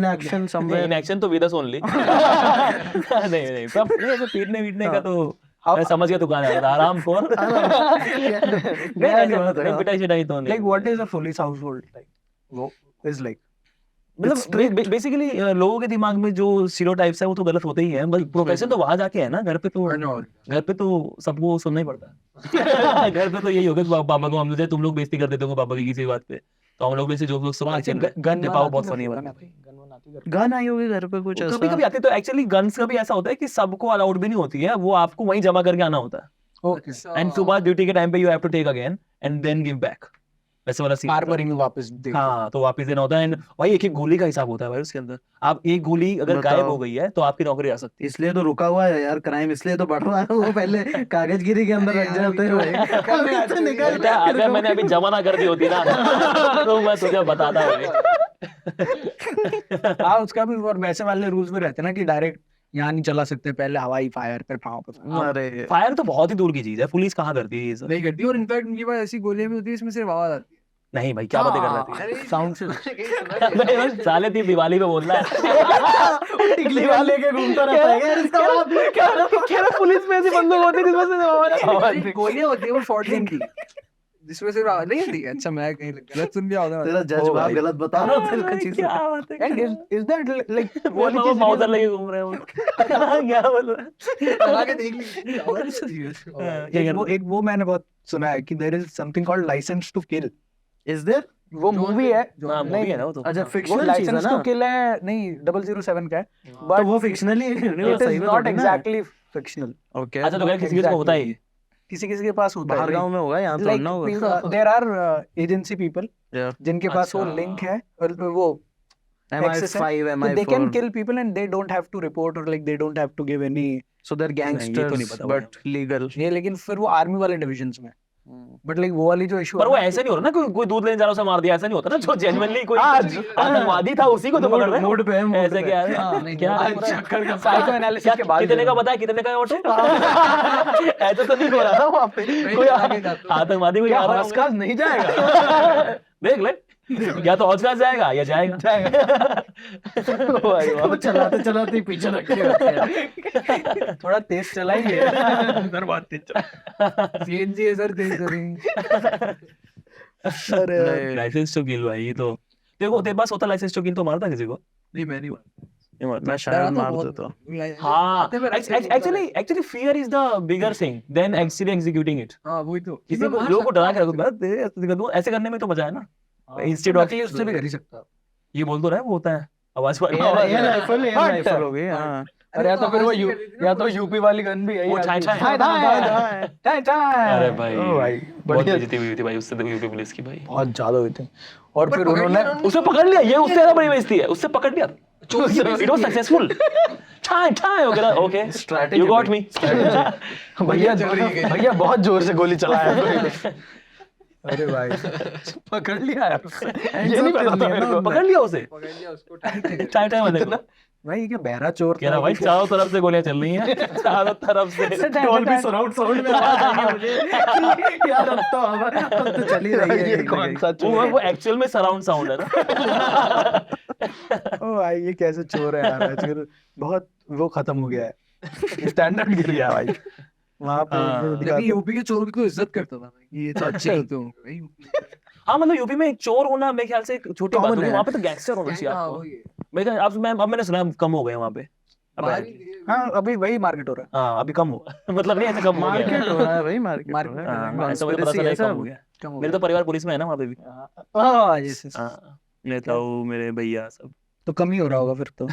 action somewhere. In action तो विद अस ओनली। नहीं सब ऐसे पीटने का तो मैं समझ गया दुकान है आराम को। नहीं पिटाई तो नहीं। like what is a police household like? वो is like मतलब बेसिकली लोगों के दिमाग में जो स्टीरियोटाइप्स है वो तो गलत होते ही हैं, बस प्रोफेशन तो वहां जाके है ना, घर पे तो सबको सुनना ही पड़ता है। घर पे तो यही होगा कि पापा को हम तुम लोग बेइज्जती कर देते हो पापा की किसी बात पे, तो हम लोग वैसे जो लोग सुना गन पापा बहुत फनी है। गन आई होगी घर पे कुछ ऐसा? कभी आती है, तो एक्चुअली गन्स का भी ऐसा होता है कि सबको अलाउड भी नहीं होती है, वो आपको वहीं जमा करके आना होता है। ओके, एंड सुबह ड्यूटी के टाइम पे you have to take again and then give back, वैसे वाला सीन। आर्मरी में वापस दे। हाँ तो वापस देना होता है। एंड भाई एक गोली का हिसाब होता है भाई उसके अंदर, आप एक गोली अगर गायब हो गई है तो आपकी नौकरी आ सकती है। इसलिए तो रुका हुआ है यार क्राइम, इसलिए तो बढ़ रहा है। वो पहले कागजगिरी के अंदर रख जाते हैं। अगर मैंने अभी जमा ना कर दी होती ना तो मैं तुझे बताता भाई। हाँ उसका भी और वैसे वाले रूल्स में रहते हैं ना कि डायरेक्ट यहाँ नहीं चला सकते, पहले हवाई फायर फिर पाँव पे। अरे फायर तो बहुत ही दूर की चीज है, पुलिस कहाँ करती है ये सब? नहीं करती, और इनफैक्ट उनके पास ऐसी गोलियां भी होती है इसमें सिर्फ आवाज आती है। नहीं भाई क्या बातें कर रहा है, साउंड से साले थी दिवाली पे बोल रहा है। टिकली वाले के घूमता रहता है यार इसका बाप। क्या पुलिस में ऐसी बंदूक होती है जिसमें से गोलियां होती है वो शॉर्ट रेंज की, जिसमें सिर्फ आवाज नहीं आती। अच्छा मैं कहीं गलत सुन लिया होगा, तेरा जज बाप गलत बता रहा है तेरे चीज। क्या बात है। एंड इज दैट लाइक वो माउदर लेके घूम रहे हो क्या बोल रहा है? लगा के देख ली। एक वो मैंने बहुत सुना है कि there is something called licence to kill. Is there? वो मूवी है, हाँ मूवी है ना वो तो। अच्छा वो फिक्शनल चीज है लाइसेंस ना? टू किल है नहीं 007 का है, तो बट वो fictionally it is not exactly fictional. Okay. अच्छा तो क्या किसी को होता है ये? किसी के पास होता है, बाहर गांव में होगा, यहाँ तो ना होगा। देयर आर एजेंसी पीपल जिनके पास वो लिंक है और वो MI5 they can MI4 kill people and they don't have to report or like they don't have to give any, so they're नहीं, ये तो नहीं gangsters पता but legal। ये लेकिन फिर वो आर्मी वाले डिविजन्स में, बट लाइक वो वाली जो इशू पर वो ऐसा नहीं हो रहा ना कोई दूध लेने जा रहा उसे मार दिया, ऐसा नहीं होता ना, जो जेन्युइनली कोई आतंकवादी था उसी को तो पकड़ रहे मूड पे है, mood ऐसे पे। क्या क्या साइको एनालिसिस के बाद कितने का पता है, कितने का है ऑटो? ऐसा तो नहीं हो रहा ना वहाँ पे कोई आतंकवादी कोई हौसखास नहीं जाएगा। देख ले या तो हौसखास जाएगा या जाएगा। वो चलाते चलाते पीछे रख के रखते हैं। थोड़ा तेज चलाएंगे इधर बात तेज चल। सीएनजी है सर, तेज करेंगे। लाइसेंस टू किल भाई, ये तो देखो तेरे पास होता लाइसेंस टू किल तो मारता किसी को? नहीं मैं नहीं मैं शायद मार देता। हाँ actually fear is the bigger thing then actually executing it. हाँ वही तो, किसी को लोगों को डरा के रखो, मैं तेरे ऐसे कर दूं, ऐसे करने में तो मजा है ना। इंस्टेड ऑफ उससे भी कर ही सकता। ये बोल तो रहा है वो होता है आवाज एयर राइफल हो गई। हाँ अरे या तो फिर वो या तो यूपी वाली गन भी है, वो ठाई ठाई। अरे भाई भाई बहुत बढ़िया, बेइज्जती हुई थी भाई उससे, तो यूपी पुलिस की भाई बहुत ज्यादा हुई थी। और फिर उन्होंने उसे पकड़ लिया, ये उससे ज्यादा बड़ी बेइज्जती है, उससे पकड़ लिया, इट वाज सक्सेसफुल, ठाई ठाई हो गया, ओके यू गॉट मी। भैया बहुत जोर से गोली चलाया। अरे भाई पकड़ लिया यार, ये नहीं पता था मेरे को। पकड़ लिया उसे, पकड़ लिया उसको, टाइम ठाई ठाई वाले को। भाई ये क्या बहरा चोर कह रहा भाई चारों तरफ से गोलियां चल रही हैं, चारों तरफ से। डॉल्बी सराउंड साउंड में आवाज आ रही है मुझे यार, अब तो चल ही रही है। ये कौन सा चोर वो एक्चुअल में सराउंड साउंड है ना। ओ भाई ये कैसे चोर है यार, आजकल बहुत वो खत्म हो गया है, स्टैंडर्ड गिर गया भाई वहां पे। लेकिन यूपी के चोर की तो इज्जत करता था मैं कि ये तो अच्छे होते होंगे भाई यूपी। हाँ मतलब यूपी में एक चोर होना मेरे ख्याल से एक छोटी बात Common होगी, है। वहाँ पे तो गैंगस्टर होना चाहिए हाँ आपको। वही है। मेरे ख्याल अब मैंने सुना है कम हो गए वहाँ पे। अब बाहर है। ही दिखे- हाँ अभी वही मार्केट हो रहा है। हाँ अभी कम हो मतलब नहीं ऐसे कम हो मार्केट गया। हो रहा है भाई, मार्केट हो रहा है। हाँ, ऐसा मुझे पता चला है, कम हो गया। कम हो मेरे तो परिवार पुलिस में है ना वहाँ पे भी। हाँ जैसे हाँ मेरे ताऊ मेरे भैया सब तो कम ही हो रहा होगा फिर तो।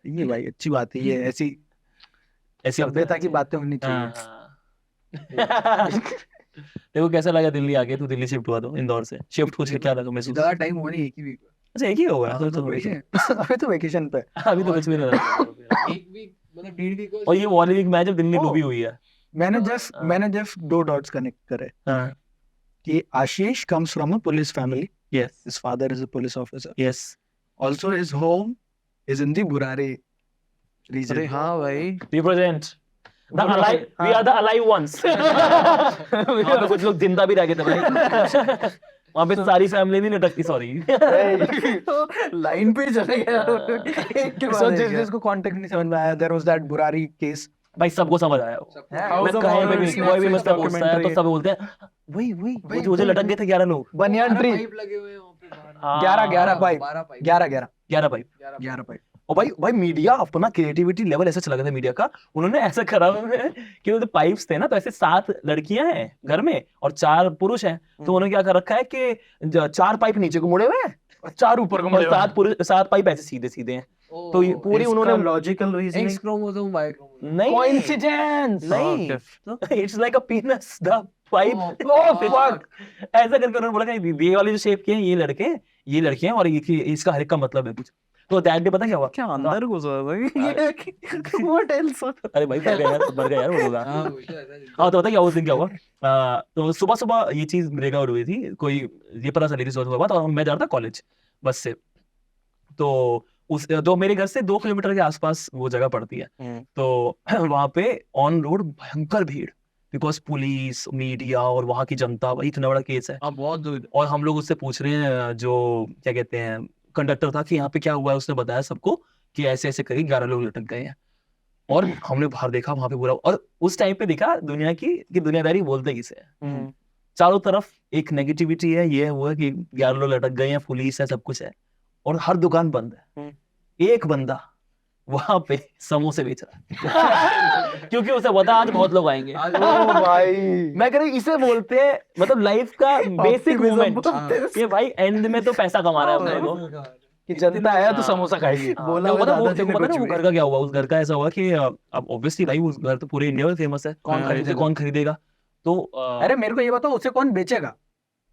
ये भाई अच्छी बात है, ये ऐसी ऐसी सभ्यता की बातें होनी चाहिए। हाँ। देखो कैसा लगा दिल्ली आके, तू दिल्ली शिफ्ट हुआ तो इंदौर से शिफ्ट कुछ क्या लगा महसूस? ज्यादा टाइम हुआ नहीं, एक ही वीक अच्छा एक ही होगा हाँ, तो वही है। अभी तो वेकेशन पे। अभी तो कुछ भी नहीं लगा। एक वीक मतलब 1.5 वीक और ये वाली वीक मैच दिल्ली डूबी हुई है। मैंने जस्ट दो डॉट्स कनेक्ट करे हाँ कि आशीष comes from a police family. Yes His father is a police officer. Yes Also his home is in the Burari region. अरे हाँ भाई, represent the alive, we are the alive ones. वहां पे कुछ लोग जिंदा भी रह गए थे भाई। वहां पे सारी फैमिली नहीं लटकती, सॉरी। लाइन पे चले गए। So जिसको context नहीं समझ में आया, there was that Burari case. भाई सबको समझ आया वो। House मैं of कहीं पे भी Horrors, कोई भी Netflix मुझसे पूछता है तो documentary। सब बोलते हैं वही वही वो जो लटक गए थे 11 लोग। Banyan tree. पाइप लगे हुए हैं वहाँ पे बाहर। हाँ, 11 पाइप 12 पाइप 11 भाई। 11 पाइप। और भाई मीडिया अपना क्रिएटिविटी लेवल ऐसा चला गया था मीडिया का, उन्होंने ऐसा करा है कि वो पाइप्स थे ना, तो ऐसे 7 लड़कियां हैं घर में और 4 पुरुष हैं, तो उन्होंने क्या कर रखा है कि 4 पाइप नीचे को मुड़े हुए हैं और 4 ऊपर को मुड़े हुए हैं, 7 पाइप ऐसे सीधे सीधे हैं। तो ये पूरी उन्होंने logical reasoning. X chromosome Y chromosome नहीं Coincidence. नहीं, it's like a penis the pipe. Oh fuck, ऐसा करके उन्होंने बोला कि ये वाली जो शेप के हैं ये लड़के ये लड़कियां और इसका हर एक का मतलब है कुछ। तो दैट डे पता क्या हुआ? क्या अंदर घुसा भाई? What else? अरे भाई मर गया यार वो होगा। हाँ वो तो ऐसा है। हाँ तो पता क्या उस दिन क्या हुआ? तो सुबह सुबह ये चीज ब्रेकआउट हुई थी, कोई ये पता चली थी सुबह सुबह, और मैं जा रहा था कॉलेज बस से, तो मेरे घर से 2 किलोमीटर के आसपास वो जगह पड़ती है। तो वहां पे ऑन रोड भयंकर भीड़, बिकॉज पुलिस मीडिया और वहां की जनता, भाई इतना बड़ा केस है। बहुत और हम लोग उससे पूछ रहे हैं, जो क्या कहते हैं कंडक्टर था, कि यहाँ पे क्या हुआ है। उसने बताया सबको कि ऐसे ऐसे करके 11 लोग लटक गए हैं। और हमने बाहर देखा वहां पे पूरा, और उस टाइम पे देखा दुनिया की कि दुनियादारी बोलते किसे है। चारों तरफ एक नेगेटिविटी है, ये हुआ कि 11 लोग लटक गए हैं, पुलिस है, सब कुछ है, और हर दुकान बंद है। एक बंदा वहां पे समोसे बेच रहा है क्योंकि उसे पता आज बहुत लोग आएंगे। भाई मैं कह रही इसे बोलते हैं मतलब लाइफ का बेसिक मोमेंट, ये भाई एंड में तो पैसा कमा रहा है अपने को, कि जनता आया तो समोसा खाएगी। बोला पता हुआ दादाजी ने ना कुछ वो भी। घर का क्या हुआ। उस घर का ऐसा हुआ कि अब ऑब्वियसली भाई उस घर तो पूरे इंडिया में फेमस है, कौन खरीदेगा। तो अरे मेरे को ये बताओ उसे कौन बेचेगा?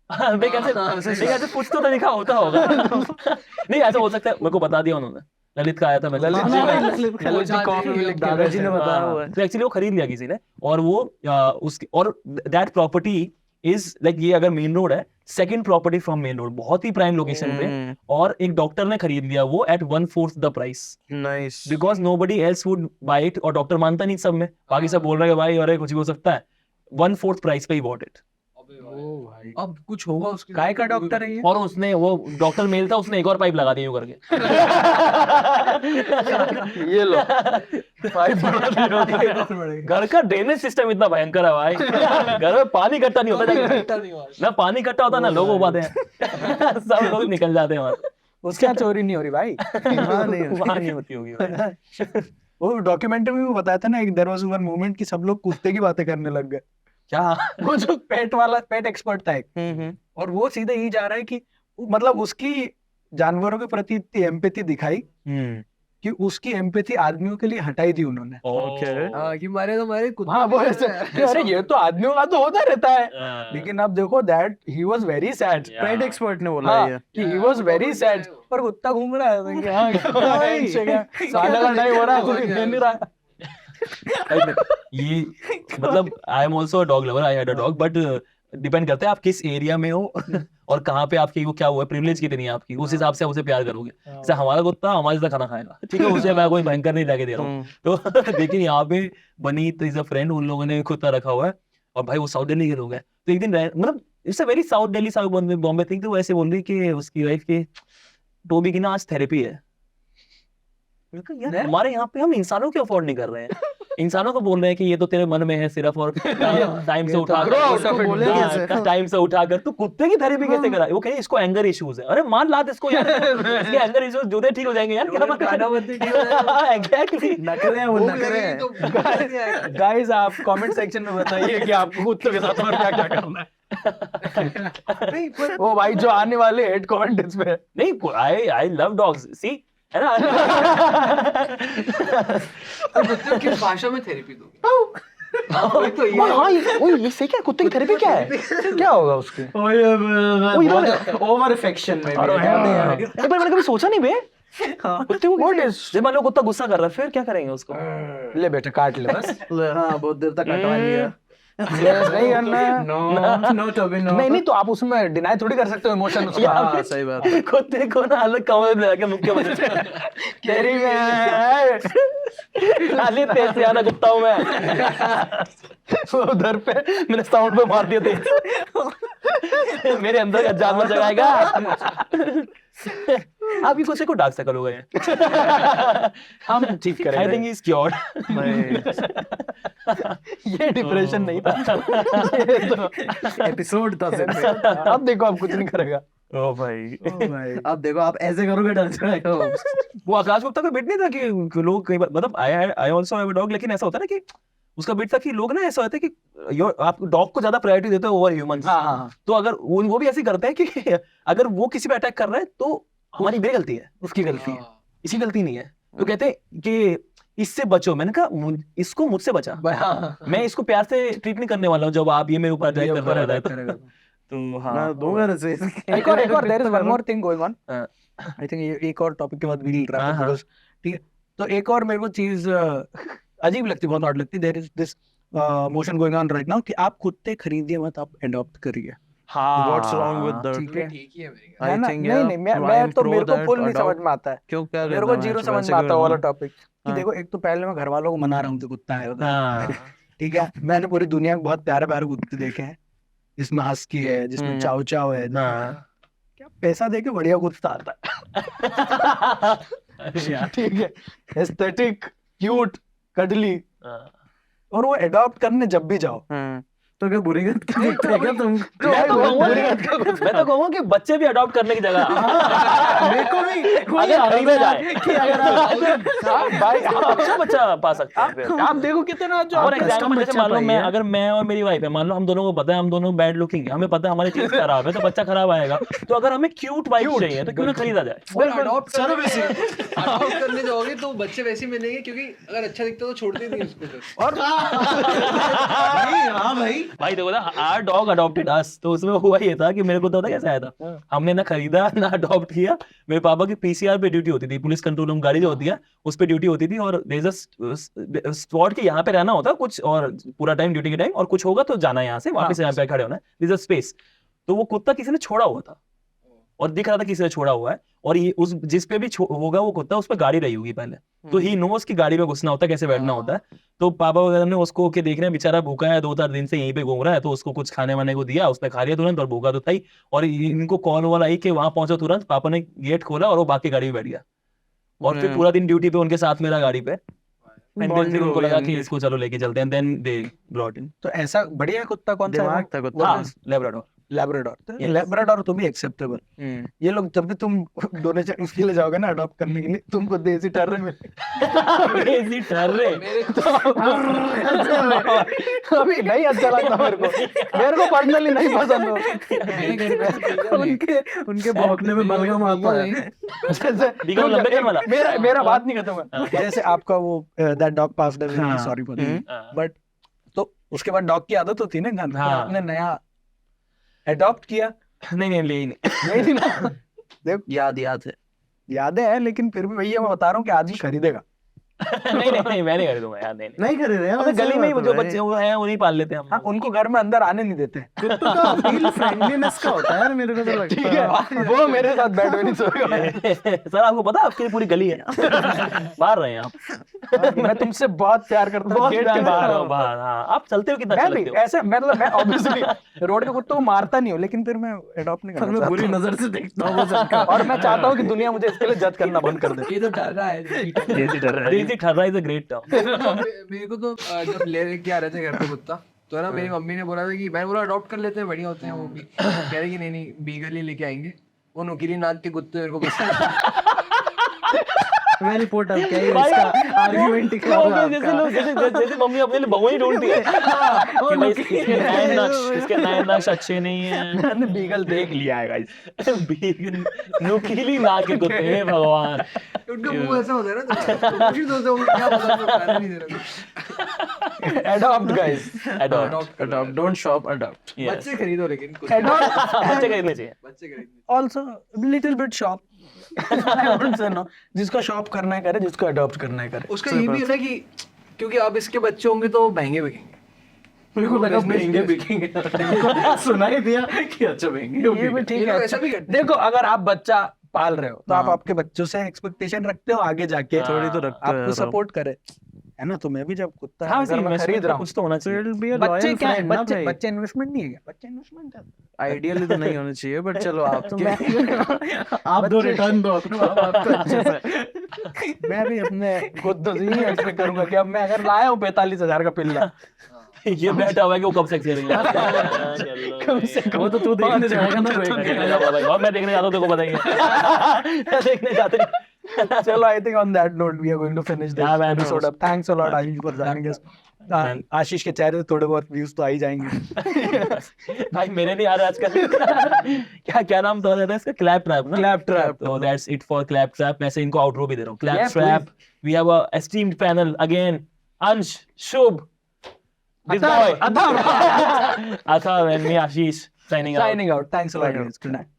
मैं कैसे कुछ तो तरीका होता होगा। नहीं ऐसा हो सकता है, मेरे को बता दिया उन्होंने, ललित का आया था, मैं दादाजी ने बताया हुआ है। तो एक्चुअली वो खरीद लिया किसी ने, और वो उसकी और दैट प्रॉपर्टी इज लाइक, ये अगर मेन रोड है, second property from main road, बहुत ही प्राइम लोकेशन पे, और एक डॉक्टर ने खरीद लिया वो at 1/4 the price, nice. Because nobody else would buy it, और डॉक्टर मानता नहीं सब में, बाकी सब बोल रहे हैं भाई अरे कुछ भी हो सकता है, 1/4 प्राइस पे ही बॉट इट। अब कुछ होगा उसके काय का डॉक्टर है ये? और उसने वो डॉक्टर मेल था, उसने एक और पाइप लगा दी यूं करके। ये लो पाइप घर का ड्रेनेज सिस्टम इतना भयंकर है भाई, घर में पानी इकट्ठा नहीं होता जाके, ना पानी इकट्ठा होता ना लोग हो पाते हैं। सब लोग निकल जाते हैं वहां। उसके यहाँ चोरी नहीं हो रही भाई। वहां नहीं होती होगी भाई। वो डॉक्यूमेंट्री में भी बताया था ना, एक देयर वाज वन मोमेंट कि सब लोग कुत्ते की बातें करने लग गए। क्या? वो जो पेट एक्सपर्ट था एक, और वो सीधे यही जा रहा है कि मतलब उसकी जानवरों के प्रति इतनी एम्पैथी दिखाई कि उसकी एम्पैथी आदमियों के लिए हटाई दी उन्होंने। हाँ कि मारे तो मारे कुत्ते हाँ वो भी ऐसे हैं। कि अरे ये तो आदमियों का तो होता रहता है, हाँ। लेकिन अब देखो that he was very sad. Yeah. Pet expert ने बोला हाँ ये। कि ही वाज वेरी सैड, पर कुत्ता घूम रहा है तो कि हाँ साला का नहीं हो रहा, कोई दे नहीं रहा। ये मतलब I am also a dog lover, I had a dog, but depend करता है आप किस एरिया में हो और कहाँ पे आपकी वो क्या हुआ है, प्रिविलेज कितनी है आपकी, उस हिसाब से आप उसे प्यार करोगे। जैसे हमारा कुत्ता हमारे साथ खाना खाएगा, ठीक है, उसे मैं कोई भयंकर नहीं लाके दे रहा हूँ तो लेकिन यहाँ पे बनीत इज अ फ्रेंड, उन लोगों ने कुत्ता रखा हुआ है और भाई वो साउथ दिल्ली के लोग हैं, तो एक दिन मतलब it's a very south Delhi south Bombay thing, तो वो ऐसे बोल रही कि उसकी वाइफ की टोबी की ना आज थेरेपी है। मैंने कहा, यार हमारे यहाँ पे हम इंसानों को अफोर्ड नहीं कर रहे हैं, इंसानों को बोल रहे हैं कि ये तो तेरे मन में है सिर्फ, और टाइम से उठा grow out of it. बोले कैसे? टाइम से उठाकर तू कुत्ते की थेरेपी कैसे करा, वो कहे इसको एंगर इश्यूज है। अरे मान लात इसको यार, इसके एंगर इश्यूज जूते ठीक हो जाएंगे यार, क्या गाना बंदी ठीक हो जाएगा। एग्जैक्टली। नखरे हैं वो, भूख नखरे लगेगी हैं। तो समझ नहीं आएगा। गाइस आप कमेंट सेक्शन में बताइए कि आपको कुत्तों के साथ और क्या क्या करना है। नहीं पर वो भाई जो आने वाले हेट कमेंट इस पे नहीं, आई लव डॉग्स, सी है ना। कुत्ते की भाषा में थेरेपी दोगे। वही तो ये हाँ ये सही क्या, कुत्ते की थेरेपी क्या है, क्या होगा उसके? ओवर अफेक्शन में अरे यार। एक बार मैंने कभी सोचा नहीं बे, कुत्ते को What कैसे, is- जब मान लो कुत्ता गुस्सा कर रहा है फिर क्या करेंगे उसको? ले बेटा काट ले बस। हाँ बहुत देर तक कटवा लिया। Yes, नहीं करना। No Toby no. नहीं तो आप उसमें डिनाई थोड़ी कर सकते हो इमोशन उसका। हाँ सही बात है। कुत्ते को ना अलग कमरे में लगा के मुक्के बजे तेरी में खाली तेज से आना कुत्ता हूँ मैं। वो उधर पे मैंने साउंड पे मार दिया तेज, मेरे अंदर का जानवर जगाएगा। आप ये कुत्ते को डार्क सर्कल हो गए हैं, हम ठीक आई थिंक करेंगे। Is cured. ये डिप्रेशन नहीं था, एपिसोड था सिर्फ। अब देखो आप कुछ नहीं करेगा। ओ भाई, अब देखो आप ऐसे करोगे डर जाएगा। वो आकाश गुप्ता का बिट नहीं था कि लोग कई बार, मतलब I also have a dog, लेकिन ऐसा होता है ना कि उसका बिट था कि लोग ना ऐसा होता है कि आप डॉग को ज्यादा प्रायोरिटी देते हो ओवर ह्यूमंस। हाँ तो अगर वो भी ऐसे करते हैं कि अगर वो किसी पे अटैक कर रहा है तो हमारी बे गलती है, उसकी गलती है। इसकी गलती नहीं है। तो कहते हैं कि इससे बचो, मैंने कहा इसको मुझसे बचा, हाँ। मैं इसको प्यार से ट्रीट नहीं करने वाला हूँ जब आप ये मेरे ऊपर अटैक कर रहा है करेगा। तो हाँ मैं दूंगा रसे। एक और there is one more thing going on. हाँ। आई थिंक ये एक और टॉपिक के बाद वील रहा हाँ, है because- ठीक है, तो एक और मेरे को चीज अजीब लगती, बहुत ऑड लगती। There is this motion going on right now कि आप कुत्ते खरीदिए मत, आप अडॉप्ट करिए। हाँ, What's wrong with that? ठीक है, ठीक ही है मेरी I है ना? think, नहीं yeah, नहीं मैं I'm तो pro मेरे को that फुल नहीं adopt- समझ में आता है, क्यों क्या मेरे को करना है? जीरो समझ वैसे में आता क्यों वाला करना? टॉपिक कि हाँ। देखो एक तो पहले मैं घर वालों को मना रहा हूँ कि कुत्ता है उधर। हाँ, ठीक है, मैंने पूरी दुनिया में बहुत प्यारे प्यारे कुत्ते देखे हैं, जिसमें हस्की है, जिसमें चाव चाव है, हाँ। क्या पैसा देके बढ़िया कुत्ता आता है। ठीक है, एस्थेटिक, क्यूट, कडली, हाँ। और वो अडॉप्ट करने जब भी जाओ तो क्या बुरी गत की दिखता है क्या तुम? मैं तो कहूँगा कि बच्चे भी अडॉप्ट करने की जगह मेरे को भी अगर खरीदा जाए कि अगर आप भाई अच्छा बच्चा पा सकते हैं फिर। आप देखो कितना जो और आपका एग्जाम्पल जैसे बच्चा मान लो पाई मैं, है। अगर मैं और मेरी वाइफ है, मान लो हम दोनों को पता है हम दोनों बैड लुकिंग है, हमें पता है हमारी चीज खराब है तो बच्चा खराब आएगा, तो अगर हमें क्यूट वाइफ चाहिए तो क्यों ना खरीदा जाए। अडॉप्ट करने जाओगे तो बच्चे वैसे ही मिलेंगे, क्योंकि अगर अच्छा दिखता तो छोड़ते नहीं उसको फिर। और हाँ भाई भाई देखो ना, आवर डॉग अडॉप्टेड अस, तो उसमें हुआ ये था कि मेरे को तो पता कैसे आया था, हमने ना खरीदा ना अडॉप्ट किया। मेरे पापा की पीसीआर पे ड्यूटी होती थी, पुलिस कंट्रोल रूम गाड़ी जो होती है उस पे ड्यूटी होती थी, और स्पॉट के यहाँ पे रहना होता कुछ, और पूरा टाइम ड्यूटी के टाइम, और कुछ होगा तो जाना है यहाँ से वापस यहाँ पे खड़े होना है, दिस अ स्पेस। तो वो कुत्ता किसी ने छोड़ा हुआ था और दिख रहा था किसी ने छोड़ा हुआ है, और ये उस जिस पे भी होगा वो कुत्ता उस पे गाड़ी रही होगी पहले, तो ही नोस की गाड़ी में घुसना होता है, कैसे बैठना होता है। तो पापा वगैरह ने उसको के देख रहे हैं बेचारा भूखा है, 2-4 दिन से यहीं पे घूम रहा है, तो उसको कुछ खाने वाने को दिया, उसने खा लिया तुरंत, और भूखा तो था ही, और इनको कॉल वाला आई कि वहां पहुंचो तुरंत। पापा ने गेट खोला और वो बाकी गाड़ी में बैठ गया, और फिर पूरा दिन ड्यूटी पे उनके साथ मेरा गाड़ी पे, एंड देन फिर उनको लगा कि इसको चलो लेके चलते हैं, देन दे ब्रॉट इन। तो ऐसा बढ़िया कुत्ता कौन सा है? दिमाग था कुत्ता। हाँ, लेब्राडोर। लैब्राडोर, तो Yes. लैब्राडोर तो भी एक्सेप्टेबल। ये लोग जब भी तुम डोनेशन उसके लिए जाओगे ना अडॉप्ट करने के लिए, तुमको देसी टर्रे में देसी टर्रे अभी नहीं अच्छा लगता मेरे को पर्सनली नहीं पसंद हो। उनके भौंकने में बलगम आता है। जैसे बीगल लंबे कान वाला? मेरा बात नहीं खत्म हुआ। जैसे आपका वो दैट डॉग पास्ड अवे, हाँ। सॉरी फॉर बट तो उसके बाद डॉग की आदत होती है ना, घर हाँ। आपने नया अडॉप्ट किया नहीं ले ही नहीं। नहीं ना, याद है। यादें हैं, लेकिन फिर भी भैया मैं बता रहा हूँ कि आदमी खरीदेगा। नहीं मैं नहीं खरीदूंगा यार, नहीं नहीं खरीदे यार, अबे ऐसी गली में ही बात जो है भाई। बच्चे वो हैं उन्हीं पाल लेते हैं हम हाँ, उनको घर में अंदर आने नहीं देते। कुत्तों का अपील फ्रेंडलीनेस का होता है यार, मेरे को तो लगता ठीक है, वो मेरे साथ बेड में नहीं सोएगा। सर आपको पता है आपकी पूरी गली है बाहर रहे हैं आप। मैं तुमसे बहुत प्यार करता हूँ, बहुत गेट प्यार के बाहर बाहर हो, बाहर। हाँ आप चलते हो कितना मैं अच्छा भी लगते हो। ऐसे, मतलब मैं ऑब्वियसली रोड के कुत्तों को मारता नहीं हूँ, लेकिन फिर मैं अडॉप्ट नहीं पर करना मैं बुरी चाहता नजर से देखता हूँ वो सबका। और मैं चाहता हूँ कि दुनिया मुझे इसके लिए जज करना बंद कर दे। ये तो डर रहा है। देसी ठर्रा इज अ ग्रेट टर्म। मेरे को तो जब ले के आ रहे थे घर पे कुत्ता, तो ना मेरी मम्मी ने बोला था कि मैंने बोला अडॉप्ट कर लेते हैं, बढ़िया होते हैं वो भी। कह रहे कि नहीं बीगल ही लेके आएंगे, वो नुकीली नाक के कुत्ते मेरे को पसंद। वेरी पोर्ट अब क्या है इसका आर्गुमेंट ही कर रहा है जैसे लोग जैसे मम्मी अपने लिए भगवान ही ढूंढती है कि भाई इसके नए नक्श अच्छे नहीं है। मैंने बीगल देख लिया है गाइस। नुकीली नाक के कुत्ते हैं भगवान। उनका मुंह ऐसा होता है ना, तो कोशिश होता है क्या पता, तो खाने नहीं दे रहा। Adopt guys, adopt adopt, don't shop adopt. बच्चे खरीदो, लेकिन कुत्ते अडॉप्ट बच्चे खरीदने चाहिए। बच्चे खरीदो। Also little bit shop. जिसको शॉप करना है करे, जिसको अडॉप्ट करना है करे। उसका ये भी है ना कि क्योंकि अब इसके बच्चे होंगे तो महंगे बिकेंगे। मेरे को लगा महंगे बिकेंगे। सुना ही दिया कि अच्छा महंगे ये भी ठीक ये है। लोग ऐसा भी करते हैं। देखो, अगर आप बच्चा पाल रहे हो तो आप हाँ। आपके बच्चों से एक्सपेक्टेशन रखते हो आगे जाके थोड़ी तो रखते हो आपको यार। सपोर्ट करे, है ना? तो मैं भी जब कुत्ता हाँ अगर मैं खरीद रहा हूँ, कुछ तो होना So चाहिए। it'll be a बच्चे loyal क्या है? friend ना भाई। बच्चे इन्वेस्टमेंट नहीं है क्या? बच्चे इन्वेस्टमेंट है। आइडियली तो नहीं होने चाहिए, बट चलो आप तो मैं आप दो रिटर्न दो अपने माँ बाप को अच्छे से। मैं भी अपने खुद से ही एक्सपेक्ट करूंगा कि अब मैं अगर लाया हूँ 45,000 का पिल्ला, ये बैठा हुआ है कि वो कब सेक्स करेंगे। कम से कम वो तो तू देखने जाएगा ना रोएगा। और मैं देखने जाता हूँ, तेरे को बताएंगे। देखने जाते नहीं। चलो, I think on that note we are going to finish this Yeah, man. episode up. Thanks a lot Ashish for joining us. आशीष के चेहरे पे थोड़े बहुत व्यूज तो आ ही जाएंगे। भाई मेरे नहीं आ रहा आजकल। क्या नाम था इसका? क्लैप ट्रैप ना? Clap trap. So that's it for clap trap. मैं से इनको आउटरो भी दे रहा हूँ। Clap Yes, trap. We have a esteemed panel again. Ansh, Shubh, this boy, Athar, and me Ashish signing out. Signing out. Thanks a lot guys. Good night.